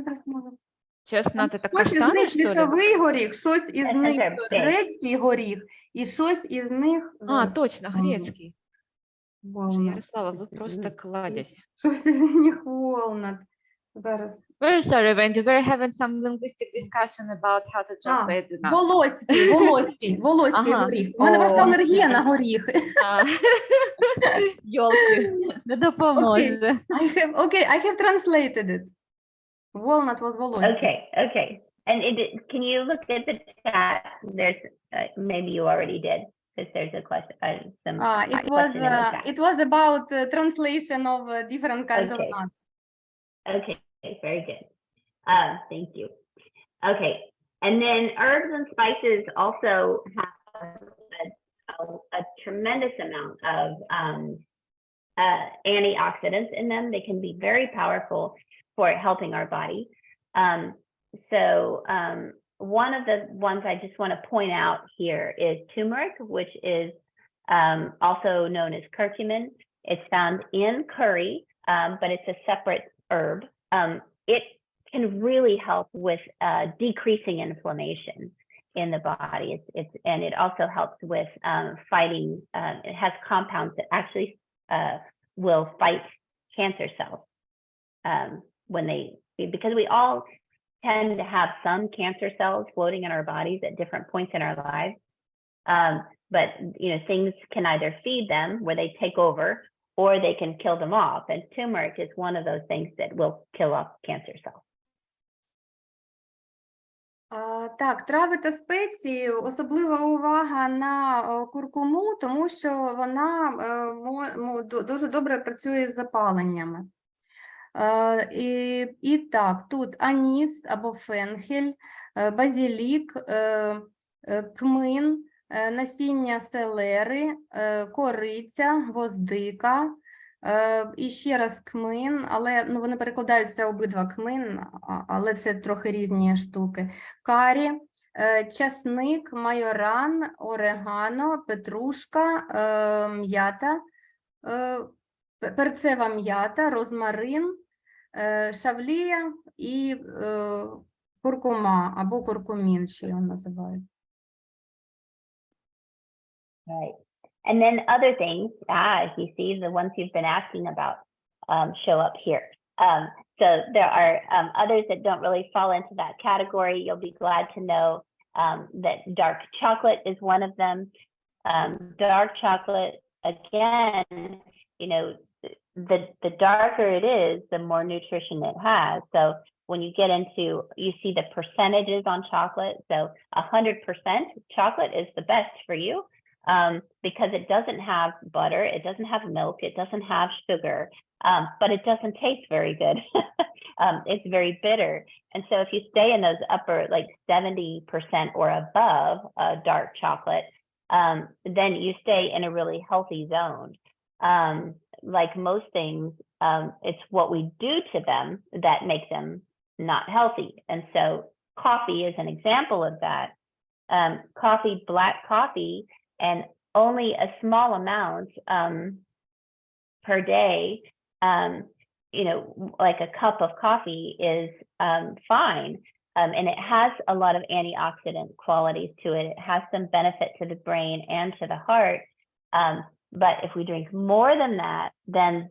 зараз можу. Чеснат это Щось із каштаны, них что ли? лісовий горіх, щось із Це них терпкий. грецький горіх, і щось із них... Точно, грецкий. Боже, Walnut. Ярослава, вы просто кладезь. Щось із них walnut. Зараз. Very sorry, Wendy, we're having some linguistic discussion about how to translate the nuts. Волоський Ага. горіх. У мене просто алергія на горіхи. Йолки, не допоможе. I have translated it. Walnut was волоський. Okay. And can you look at the chat? There's maybe you already did, because there's a question. It was about translation of different kinds of Okay. nuts. Okay, very good. Thank you. Okay, and then herbs and spices also have a tremendous amount of antioxidants in them. They can be very powerful for helping our body. One of the ones I just want to point out here is turmeric, which is also known as curcumin. It's found in curry, but it's a separate herb. It can really help with decreasing inflammation in the body. And it also helps with fighting. It has compounds that actually will fight cancer cells because we all tend to have some cancer cells floating in our bodies at different points in our lives. but things can either feed them where they take over, or they can kill them off. And turmeric is one of those things that will kill off cancer cells. Так, трави та спеції, особлива увага на куркуму, тому що вона дуже добре працює з запаленнями. І так, тут аніс або фенхель, базилік, кмин, насіння селери, кориця, гвоздика, і ще раз кмин, але вони перекладаються обидва кмин, але це трохи різні штуки. Карі, часник, майоран, орегано, петрушка, м'ята, перцева м'ята, розмарин, шавлія і куркума або куркумін, ще його називають. Right. And then other things, you see, the ones you've been asking about show up here. So there are others that don't really fall into that category. You'll be glad to know that dark chocolate is one of them. Dark chocolate, again, the darker it is, the more nutrition it has. So when you get into, you see the percentages on chocolate. So 100% chocolate is the best for you. Because it doesn't have butter, it doesn't have milk, it doesn't have sugar, but it doesn't taste very good. It's very bitter. And so if you stay in those upper, like 70% or above dark chocolate, then you stay in a really healthy zone. Like most things, it's what we do to them that make them not healthy. And so coffee is an example of that. Coffee, black coffee, and only a small amount per day, like a cup of coffee is fine. And it has a lot of antioxidant qualities to it. It has some benefit to the brain and to the heart. But if we drink more than that, then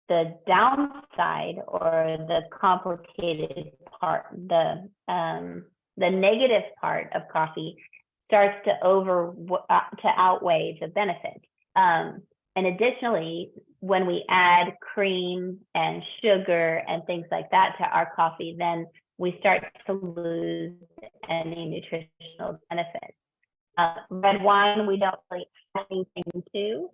the downside or the complicated part, the negative part of coffee starts to outweigh the benefit. And additionally, when we add cream and sugar and things like that to our coffee, then we start to lose any nutritional benefit. Red wine, we don't really add anything to.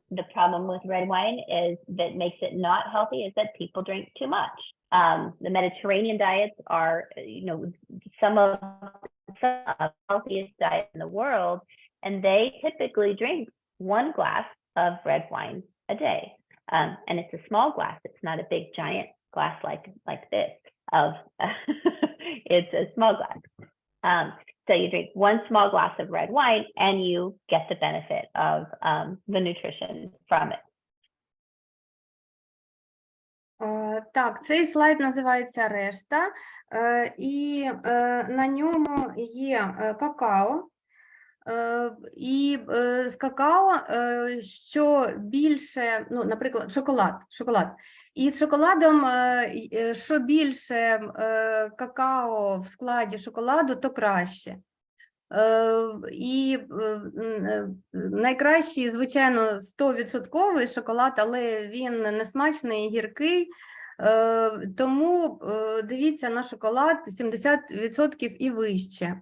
The problem with red wine is that makes it not healthy is that people drink too much. The Mediterranean diets are, some of the healthiest diets in the world, and they typically drink 1 glass of red wine a day. And it's a small glass. It's not a big giant glass like this. It's a small glass. So you drink 1 small glass of red wine and you get the benefit of the nutrition from it. Так, цей слайд називається «Решта», і на ньому є какао. І з какао, що більше, наприклад, шоколад. І з шоколадом, що більше какао в складі шоколаду, то краще. І найкращий, звичайно, 100% шоколад, але він несмачний і гіркий, тому дивіться на шоколад 70% і вище.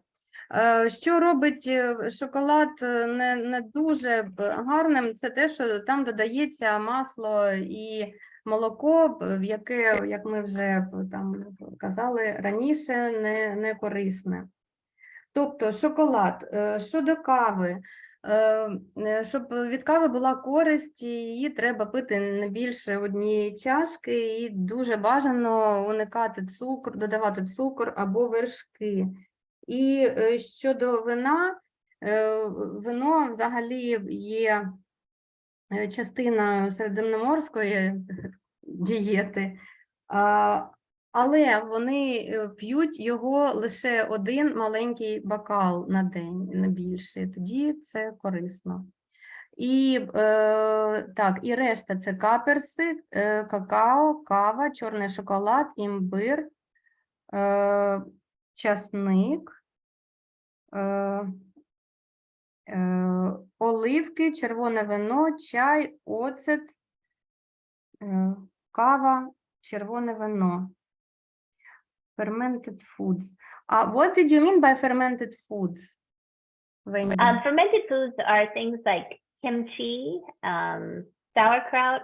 Що робить шоколад не дуже гарним, це те, що там додається масло і молоко, яке, як ми вже там казали раніше, не корисне. Тобто шоколад, щодо кави, щоб від кави була користь, її треба пити не більше 1 чашки і дуже бажано уникати цукру, додавати цукор або вершки. І щодо вина, вино взагалі є частиною середземноморської дієти, але вони п'ють його лише 1 маленький бокал на день, не більше, тоді це корисно. І, так, і решта – це каперси, какао, кава, чорний шоколад, імбир, часник, Оливки, червоне вино, чай, оцет, кава, червоне вино. Fermented foods. What did you mean by fermented foods? Wendy? Fermented foods are things like kimchi, sauerkraut,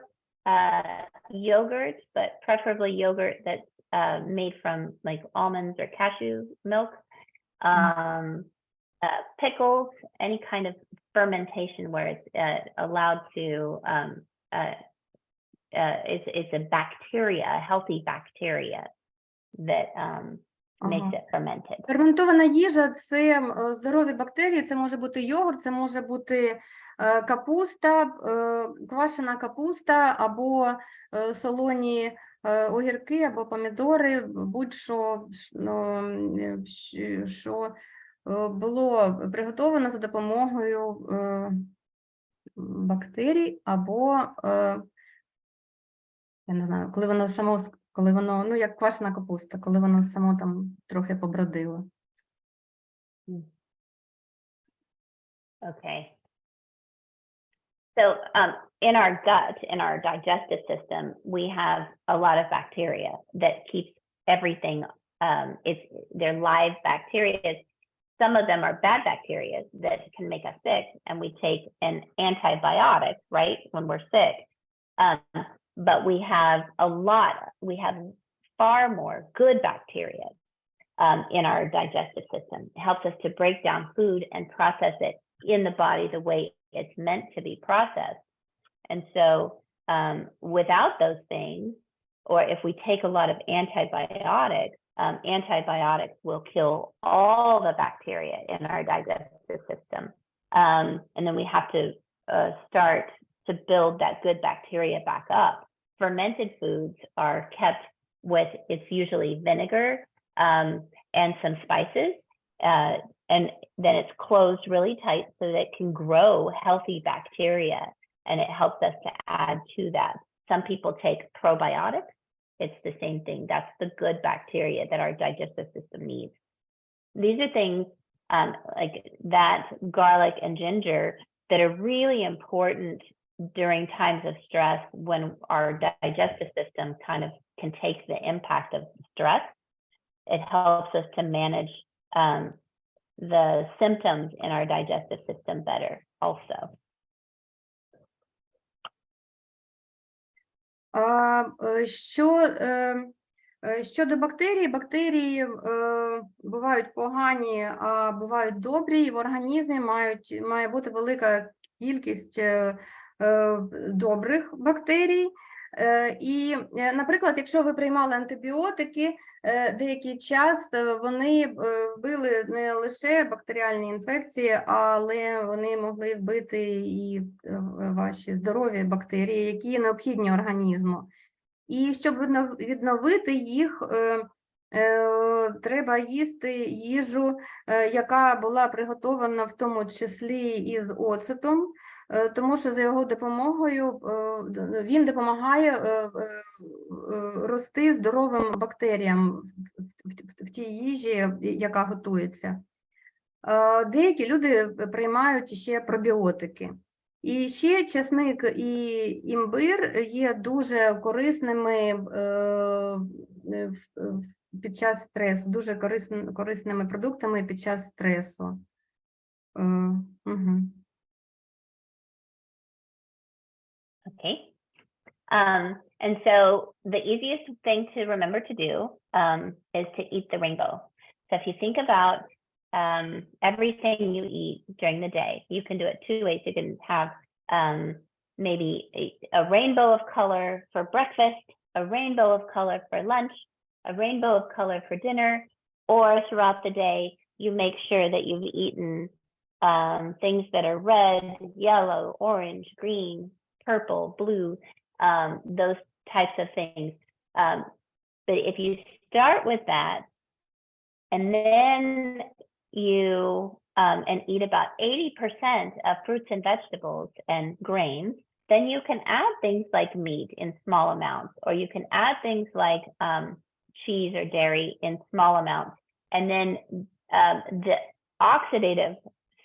yogurt, but preferably yogurt that's made from like almonds or cashew milk, pickles, any kind of fermentation where it's allowed to, it's a bacteria, a healthy bacteria that makes it fermented. Ферментована їжа – це здорові бактерії, це може бути йогурт, це може бути капуста, квашена капуста, або солоні огірки, або помідори, будь-що, що було приготовано за допомогою бактерій, або, я не знаю, коли воно, ну, як квашена капуста, коли воно само там трохи побродило. Okay. So in our gut, in our digestive system, we have a lot of bacteria that keeps everything, they're live bacteria. Some of them are bad bacteria that can make us sick, and we take an antibiotic, right, when we're sick. But we have far more good bacteria in our digestive system. It helps us to break down food and process it in the body the way it's meant to be processed. And so without those things, or if we take a lot of antibiotics, antibiotics will kill all the bacteria in our digestive system. And then we have to start to build that good bacteria back up. Fermented foods are kept with, it's usually vinegar and some spices, and then it's closed really tight so that it can grow healthy bacteria, and it helps us to add to that. Some people take probiotics. It's the same thing. That's the good bacteria that our digestive system needs. These are things like that, garlic and ginger, that are really important during times of stress when our digestive system kind of can take the impact of stress. It helps us to manage the symptoms in our digestive system better also. Щодо бактерій, бактерії бувають погані, а бувають добрі, і в організмі має бути велика кількість добрих бактерій. І, наприклад, якщо ви приймали антибіотики, деякий час вони вбили не лише бактеріальні інфекції, але вони могли вбити і ваші здорові бактерії, які необхідні організму. І щоб відновити їх, треба їсти їжу, яка була приготована в тому числі із оцетом, тому що за його допомогою він допомагає рости здоровим бактеріям в тій їжі, яка готується. Деякі люди приймають ще пробіотики. І ще часник і імбир є дуже корисними під час стресу, дуже корисними продуктами під час стресу. Okay. And so the easiest thing to remember to do is to eat the rainbow. So if you think about everything you eat during the day, you can do it two ways. You can have maybe a rainbow of color for breakfast, a rainbow of color for lunch, a rainbow of color for dinner, or throughout the day, you make sure that you've eaten things that are red, yellow, orange, green, purple, blue, those types of things. But if you start with that, and then you and eat about 80% of fruits and vegetables and grains, then you can add things like meat in small amounts, or you can add things like cheese or dairy in small amounts. And then the oxidative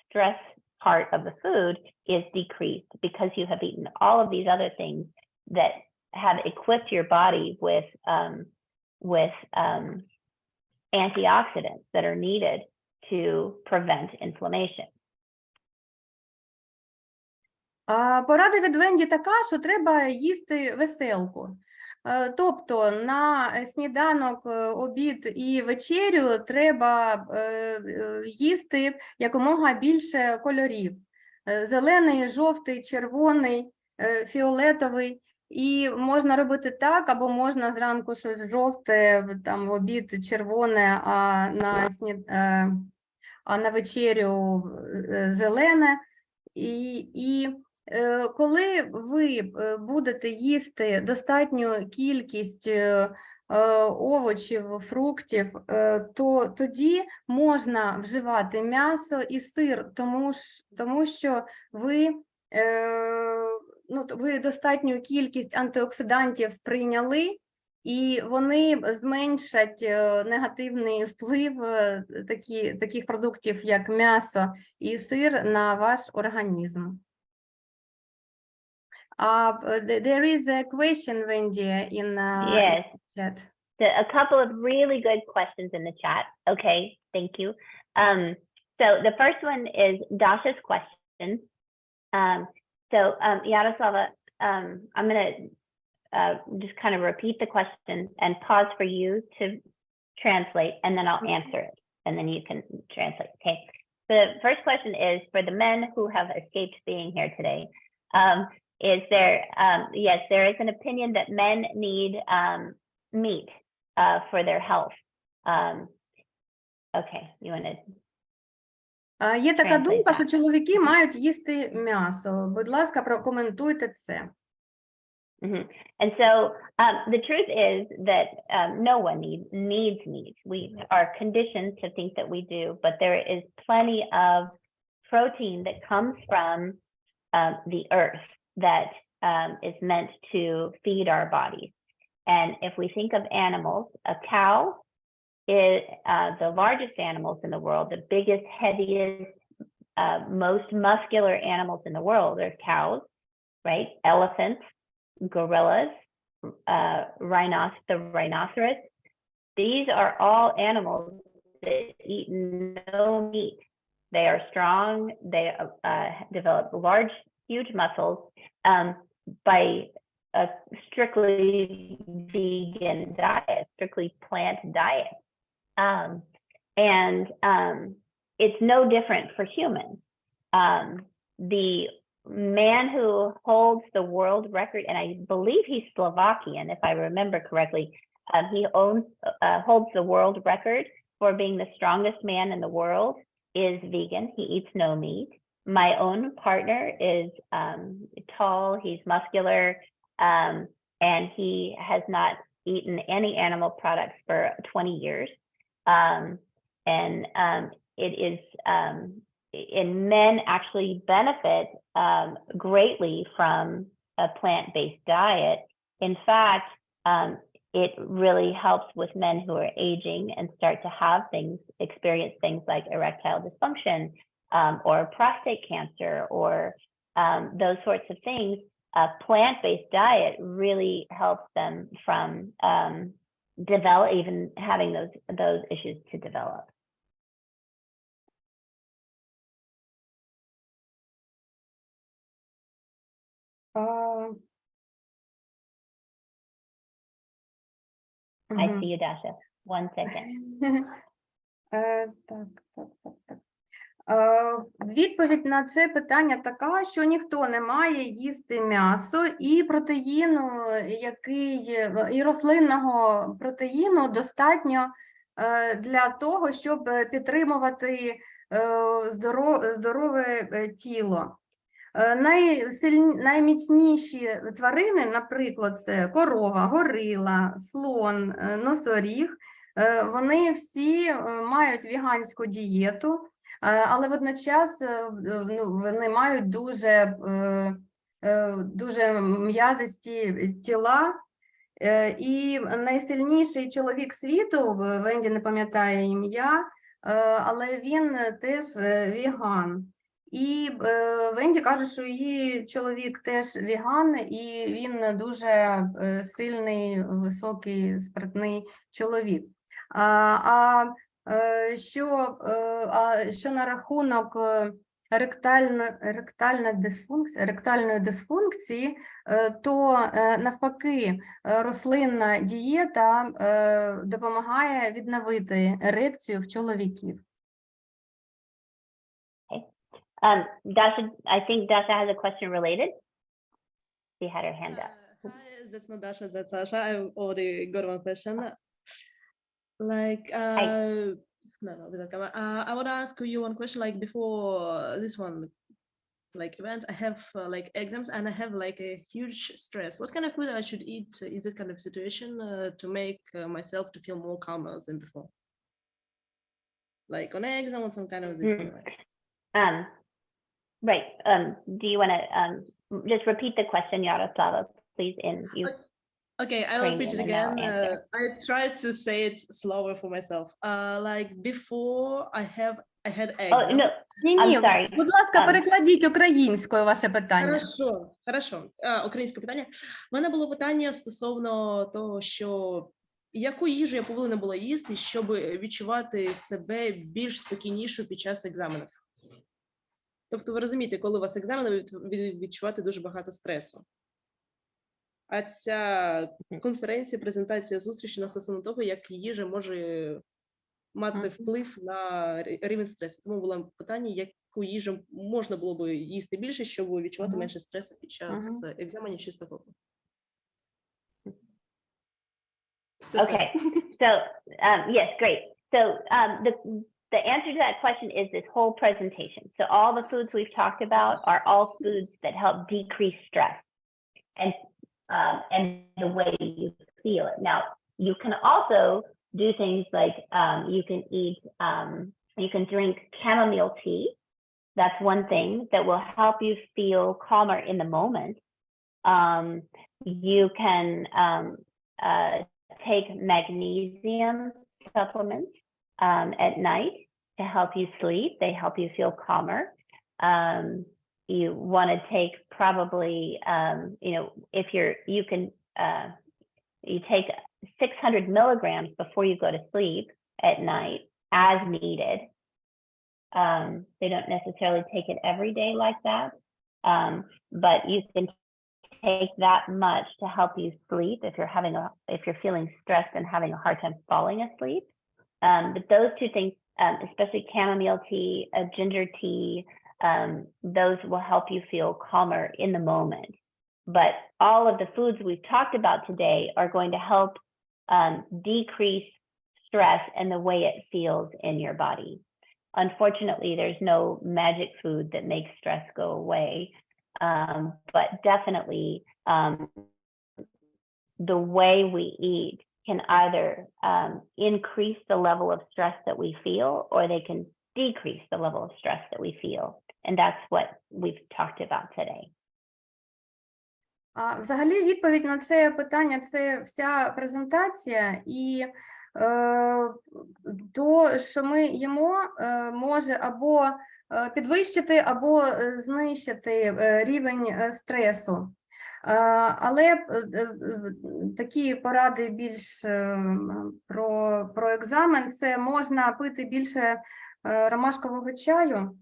stress part of the food is decreased because you have eaten all of these other things that have equipped your body with antioxidants that are needed to prevent inflammation. Порада від Венді така, що треба їсти веселку. Тобто на сніданок, обід і вечерю треба їсти якомога більше кольорів. Зелений, жовтий, червоний, фіолетовий. І можна робити так, або можна зранку щось жовте, там в обід червоне, а на вечерю зелене. І коли ви будете їсти достатню кількість овочів, фруктів, то тоді можна вживати м'ясо і сир, тому що ви достатню кількість антиоксидантів прийняли, і вони зменшать негативний вплив таких продуктів, як м'ясо і сир, на ваш організм. There is a question, Wendy, in Yes. chat. A couple of really good questions in the chat. Okay, thank you. So the first one is Dasha's question. Yaroslava, I'm going to just kind of repeat the question and pause for you to translate, and then I'll answer it, and then you can translate. Okay. The first question is for the men who have escaped being here today. Is there, yes, there is an opinion that men need meat for their health. Okay, you want to... Є така думка, що чоловіки мають їсти м'ясо. Будь ласка, прокоментуйте це. And so the truth is that no one needs meat. We are conditioned to think that we do, but there is plenty of protein that comes from the earth that is meant to feed our bodies. And if we think of animals, a cow is the largest animals in the world, the biggest, heaviest, most muscular animals in the world are cows, right? Elephants, gorillas, the rhinoceros. These are all animals that eat no meat. They are strong. They develop large, huge muscles by a strictly vegan diet, strictly plant diet. It's no different for humans. The man who holds the world record, and I believe he's Slovakian, if I remember correctly, he holds the world record for being the strongest man in the world, is vegan. He eats no meat. My own partner is tall, he's muscular, and he has not eaten any animal products for 20 years. It is, and men actually benefit greatly from a plant-based diet. In fact, it really helps with men who are aging and start to have experience things like erectile dysfunction or prostate cancer or those sorts of things. A plant-based diet really helps them from even having those issues to develop. I see you, Dasha. 1 second. Відповідь на це питання така, що ніхто не має їсти м'ясо і протеїну, і рослинного протеїну достатньо для того, щоб підтримувати здорове тіло. Найміцніші тварини, наприклад, це корова, горила, слон, носоріг, вони всі мають веганську дієту, але водночас вони мають дуже м'язисті тіла. І найсильніший чоловік світу, Венді не пам'ятає ім'я, але він теж веган. І Венді каже, що її чоловік теж веган, і він дуже сильний, високий, спритний чоловік. Що на рахунок ректальної дисфункції, то навпаки рослинна дієта допомагає відновити ерекцію в чоловіків. Dasha, I think Dasha has a question related. She had her hand up. Hi, that's not Dasha, that's Sasha. I've already got one question. Like, no, without camera. I want to ask you one question. Like before this one, like events, I have like exams and I have like a huge stress. What kind of food I should eat in this kind of situation to make myself to feel more calmer than before? Like on exam or some kind of this one, right? Right. Do you want to just repeat the question, Yaroslava, please? Okay, I'll repeat it again. Answer. I tried to say it slower for myself. Like before, I had exam. Oh no, Ні, I'm sorry. будь ласка, перекладіть українською ваше питання. Хорошо. Українське питання. У мене було питання стосовно того, що яку їжу я повинна була їсти, щоб відчувати себе більш спокійніше під час екзаменів. Тобто ви розумієте, коли у вас екзамени, ви відчувати дуже багато стресу. А ця конференція, презентація зустрічі стосовно того, як їжа може мати вплив на рівень стресу. Тому було питання, яку їжу можна було б їсти більше, щоб відчувати менше стресу під час екзаменів чи такого. Okay, so yes, great. So the answer to that question is this whole presentation. So all the foods we've talked about are all foods that help decrease stress and the way you feel it. Now, you can also do things like you can drink chamomile tea. That's one thing that will help you feel calmer in the moment. You can take magnesium supplements at night to help you sleep. They help you feel calmer. You want to take probably, if you take 600 milligrams before you go to sleep at night as needed. They don't necessarily take it every day like that, but you can take that much to help you sleep if you're feeling stressed and having a hard time falling asleep. But those two things, especially chamomile tea, ginger tea, those will help you feel calmer in the moment. But all of the foods we've talked about today are going to help decrease stress and the way it feels in your body. Unfortunately, there's no magic food that makes stress go away. But definitely the way we eat can either increase the level of stress that we feel, or they can decrease the level of stress that we feel. And that's what we've talked about today. Взагалі відповідь на це питання – це вся презентація, і то, що ми їмо, може або підвищити, або знищити рівень стресу. Але такі поради більш про екзамен – це можна пити більше ромашкового чаю,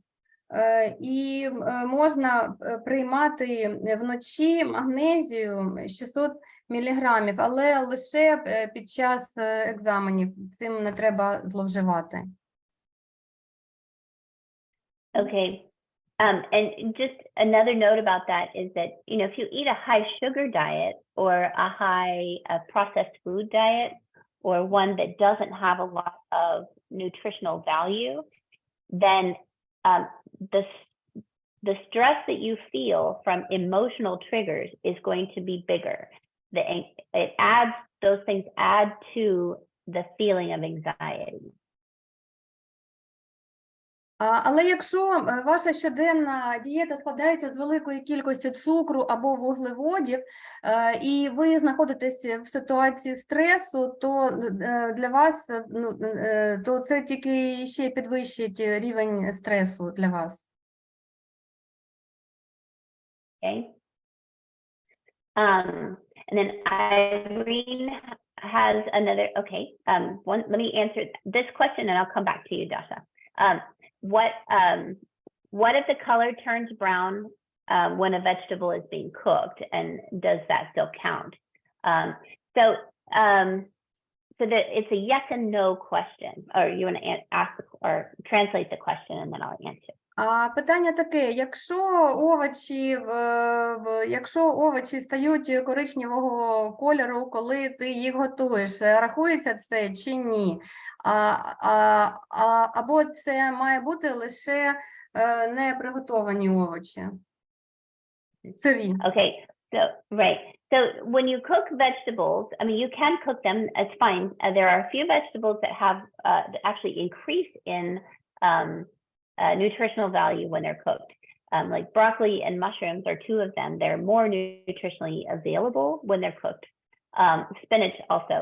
і можна приймати вночі магнезію 600 мг, але лише під час екзаменів. Цим не треба зловживати. Okay. And just another note about that is that, if you eat a high sugar diet or a high processed food diet, or one that doesn't have a lot of nutritional value, then the stress that you feel from emotional triggers is going to be bigger. Those things add to the feeling of anxiety. Але якщо ваша щоденна дієта складається з великої кількості цукру або вуглеводів, і ви знаходитесь в ситуації стресу, то для вас, то це тільки ще підвищить рівень стресу для вас. Okay. And then Irene has another, okay, let me answer this question and I'll come back to you, Dasha. What if the color turns brown when a vegetable is being cooked, and does that still count? So that it's a yes and no question, or you want to ask or translate the question and then I'll answer. Питання таке: якщо овочі стають коричневого кольору, коли ти їх готуєш, рахується це чи ні? Або це має бути лише неприготовані овочі? Сирі. Okay, so right. So when you cook vegetables, I mean, you can cook them, it's fine. There are a few vegetables that have actually increase in nutritional value when they're cooked. Like broccoli and mushrooms are two of them. They're more nutritionally available when they're cooked. Spinach also.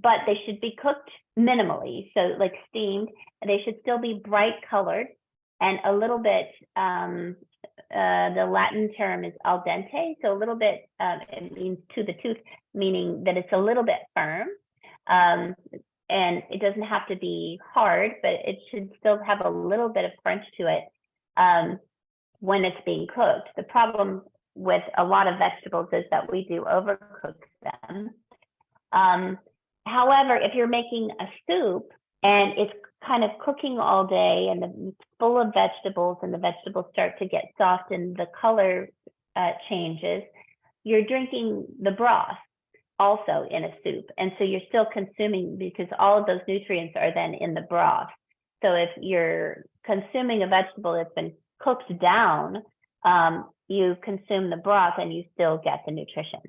But they should be cooked minimally. So like steamed, they should still be bright colored and a little bit, the Latin term is al dente. So a little bit, it means to the tooth, meaning that it's a little bit firm. And it doesn't have to be hard, but it should still have a little bit of crunch to it when it's being cooked. The problem with a lot of vegetables is that we do overcook them. However, if you're making a soup and it's kind of cooking all day and it's full of vegetables and the vegetables start to get soft and the color changes, you're drinking the broth also in a soup, and so you're still consuming, because all of those nutrients are then in the broth. So if you're consuming a vegetable that's been cooked down, you consume the broth and you still get the nutrition.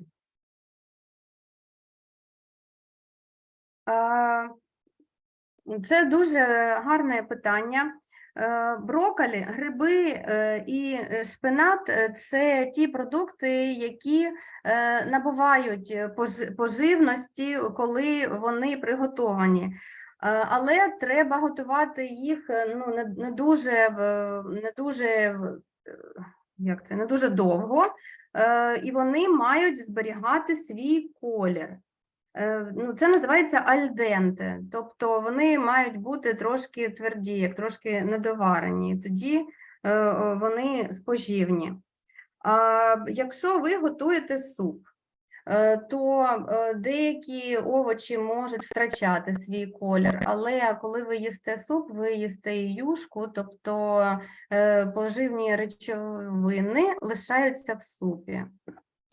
Це дуже гарне питання. Брокколі, гриби і шпинат – це ті продукти, які набувають поживності, коли вони приготовані. Але треба готувати їх не дуже довго, і вони мають зберігати свій колір. Це називається альденте, тобто вони мають бути трошки тверді, як трошки недоварені, тоді вони споживні. Якщо ви готуєте суп, то деякі овочі можуть втрачати свій колір, але коли ви їсте суп, ви їсте і юшку, тобто поживні речовини лишаються в супі.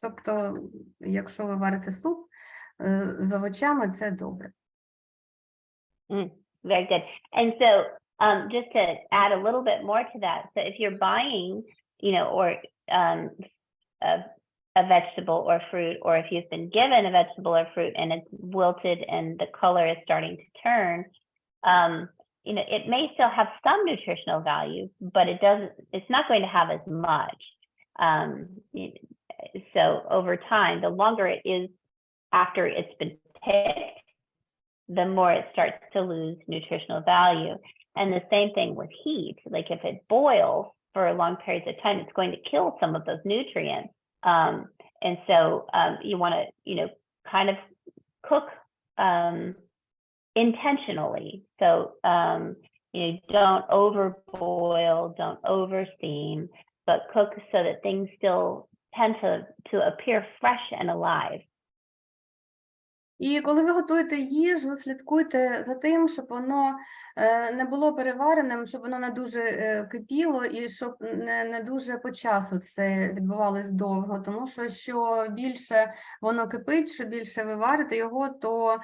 Тобто, якщо ви варите суп з овочами, це добре. Very good. And so just to add a little bit more to that, so if you're buying, or a vegetable or fruit, or if you've been given a vegetable or fruit and it's wilted and the color is starting to turn, it may still have some nutritional value, but it's not going to have as much. So over time, the longer it is after it's been picked, the more it starts to lose nutritional value. And the same thing with heat. Like if it boils for long periods of time, it's going to kill some of those nutrients. And so you want to, kind of cook intentionally. So, don't overboil, don't oversteam, but cook so that things still tend to appear fresh and alive. І коли ви готуєте їжу, слідкуйте за тим, щоб воно не було перевареним, щоб воно не дуже кипіло і щоб не дуже по часу це відбувалось довго. Тому що більше воно кипить, що більше ви варите його, то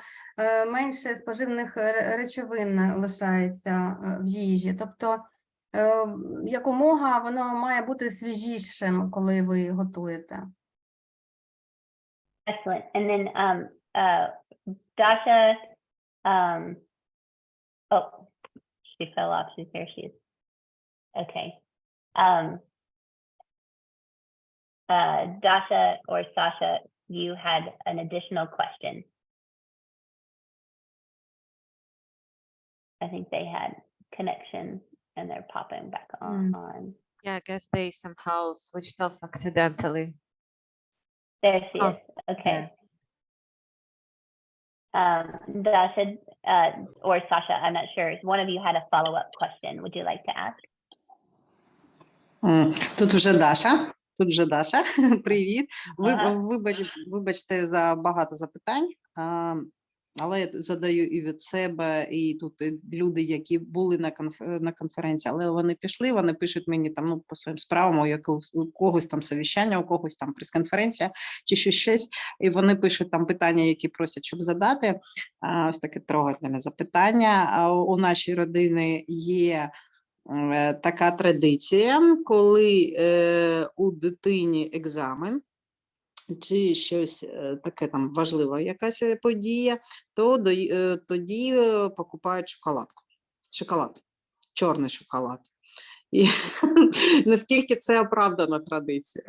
менше споживних речовин лишається в їжі. Тобто якомога воно має бути свіжішим, коли ви готуєте. Excellent. And then Dasha, she fell off. There she is. Okay. Dasha or Sasha, you had an additional question. I think they had connection and they're popping back on. Yeah, I guess they somehow switched off accidentally. There she Oh, is. Okay. Dasha or Sasha, I'm not sure. One of you had a follow-up question. Would you like to ask? Тут вже Даша. Привіт. Вибачте за багато запитань, але я задаю і від себе, і тут люди, які були на конференції, але вони пішли, вони пишуть мені там, ну, по своїм справам, у когось там совіщання, у когось там прес-конференція, чи щось, і вони пишуть там питання, які просять, щоб задати. Ось таке трогательне запитання. У нашій родині є така традиція, коли у дитині екзамен, чи щось таке там важливе, якась подія, то тоді покупають шоколад, чорний шоколад. І наскільки це оправдана традиція?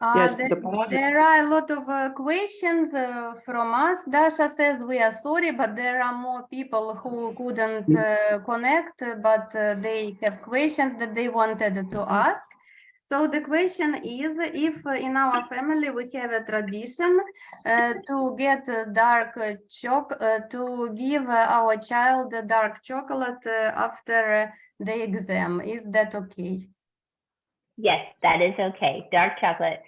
There are a lot of questions from us. Dasha says we are sorry, but there are more people who couldn't connect, but they have questions that they wanted to ask. So the question is, if in our family we have a tradition to get to give our child dark chocolate after the exam, is that okay? Yes, that is okay. Dark chocolate,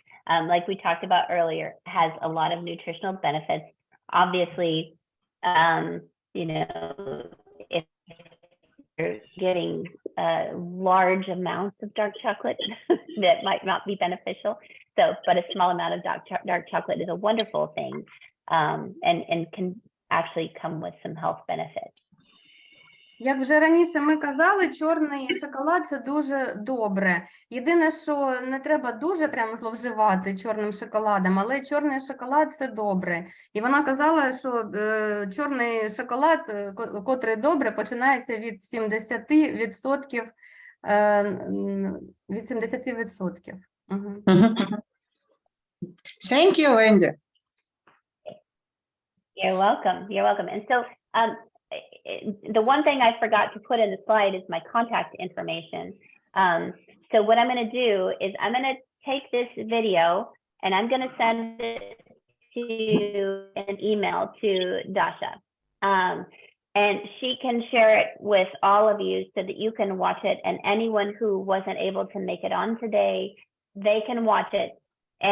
like we talked about earlier, has a lot of nutritional benefits. Obviously, you know, if you're getting large amounts of dark chocolate, that might not be beneficial. So, but a small amount of dark chocolate is a wonderful thing, and can actually come with some health benefits. Як вже раніше ми казали, чорний шоколад – це дуже добре. Єдине, що не треба дуже прямо зловживати чорним шоколадом, але чорний шоколад – це добре. І вона казала, що чорний шоколад, котрий добре, починається від 70%. Від 70%. Thank you, Wendy. You're welcome. You're welcome. And so, the one thing I forgot to put in the slide is my contact information. So what I'm going to do is I'm going to take this video and I'm going to send it to an email to Dasha. And she can share it with all of you so that you can watch it. And anyone who wasn't able to make it on today, they can watch it.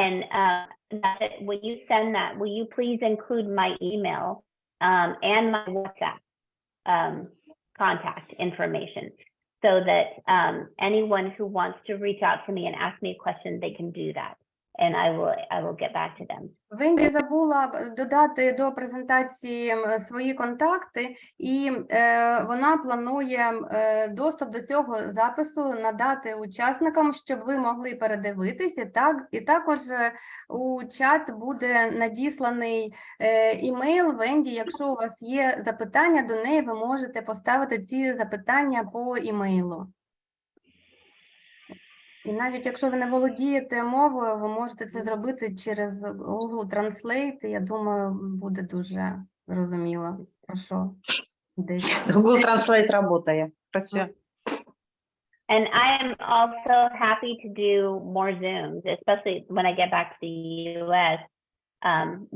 And when you send that, will you please include my email and my WhatsApp contact information, so that anyone who wants to reach out to me and ask me a question, they can do that, and I will get back to them. Венді забула додати до презентації свої контакти, і вона планує доступ до цього запису надати учасникам, щоб ви могли передивитися. І також у чат буде надісланий імейл Венді. Якщо у вас є запитання до неї, ви можете поставити ці запитання по імейлу. І навіть якщо ви не володієте мовою, ви можете це зробити через Google Translate. Я думаю, буде дуже зрозуміло, про що йдеться. Google Translate працює. And I am also happy to do more Zooms, especially when I get back to the US.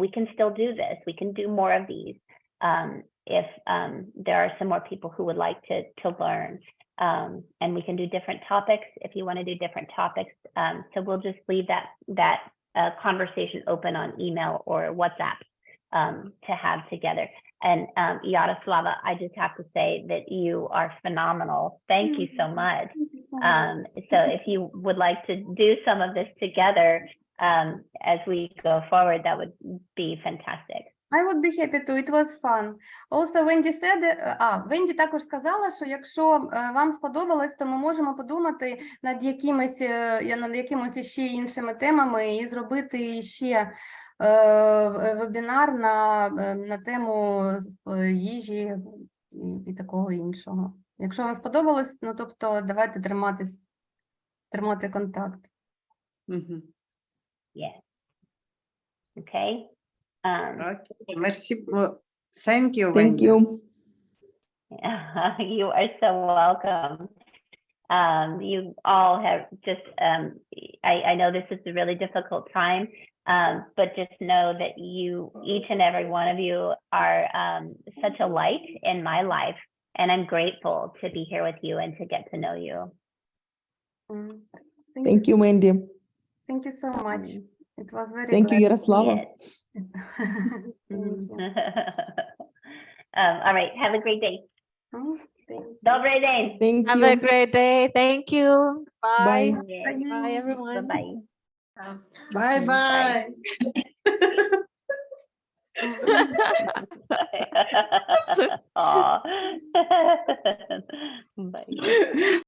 We can still do this. We can do more of these if there are some more people who would like to learn. And we can do different topics if you want to do different topics. So we'll just leave that conversation open on email or WhatsApp to have together. And Yaroslava, I just have to say that you are phenomenal. Thank you so much. So if you would like to do some of this together as we go forward, that would be fantastic. I would be happy to. It was fun. Also, Wendy said, Wendy також сказала, що якщо вам сподобалось, то ми можемо подумати над якимось ще іншими темами і зробити ще вебінар на тему їжі і такого іншого. Якщо вам сподобалось, ну тобто давайте тримати контакт. Yes. Okay. Okay, merci. Thank you, Thank Wendy. you. You are so welcome. You all have just, I know this is a really difficult time, but just know that you, each and every one of you are such a light in my life. And I'm grateful to be here with you and to get to know you. Mm. Thank you, Wendy. Thank you so much. It was very Thank you, glad- Ярослава. Yes. Thank you. All right. Have a great day. Mm, thank you. Добрий день. Thank Have a you. great day. Thank you. Bye. Bye. Bye, everyone. Bye-bye. Бай-бай. Aw. Bye.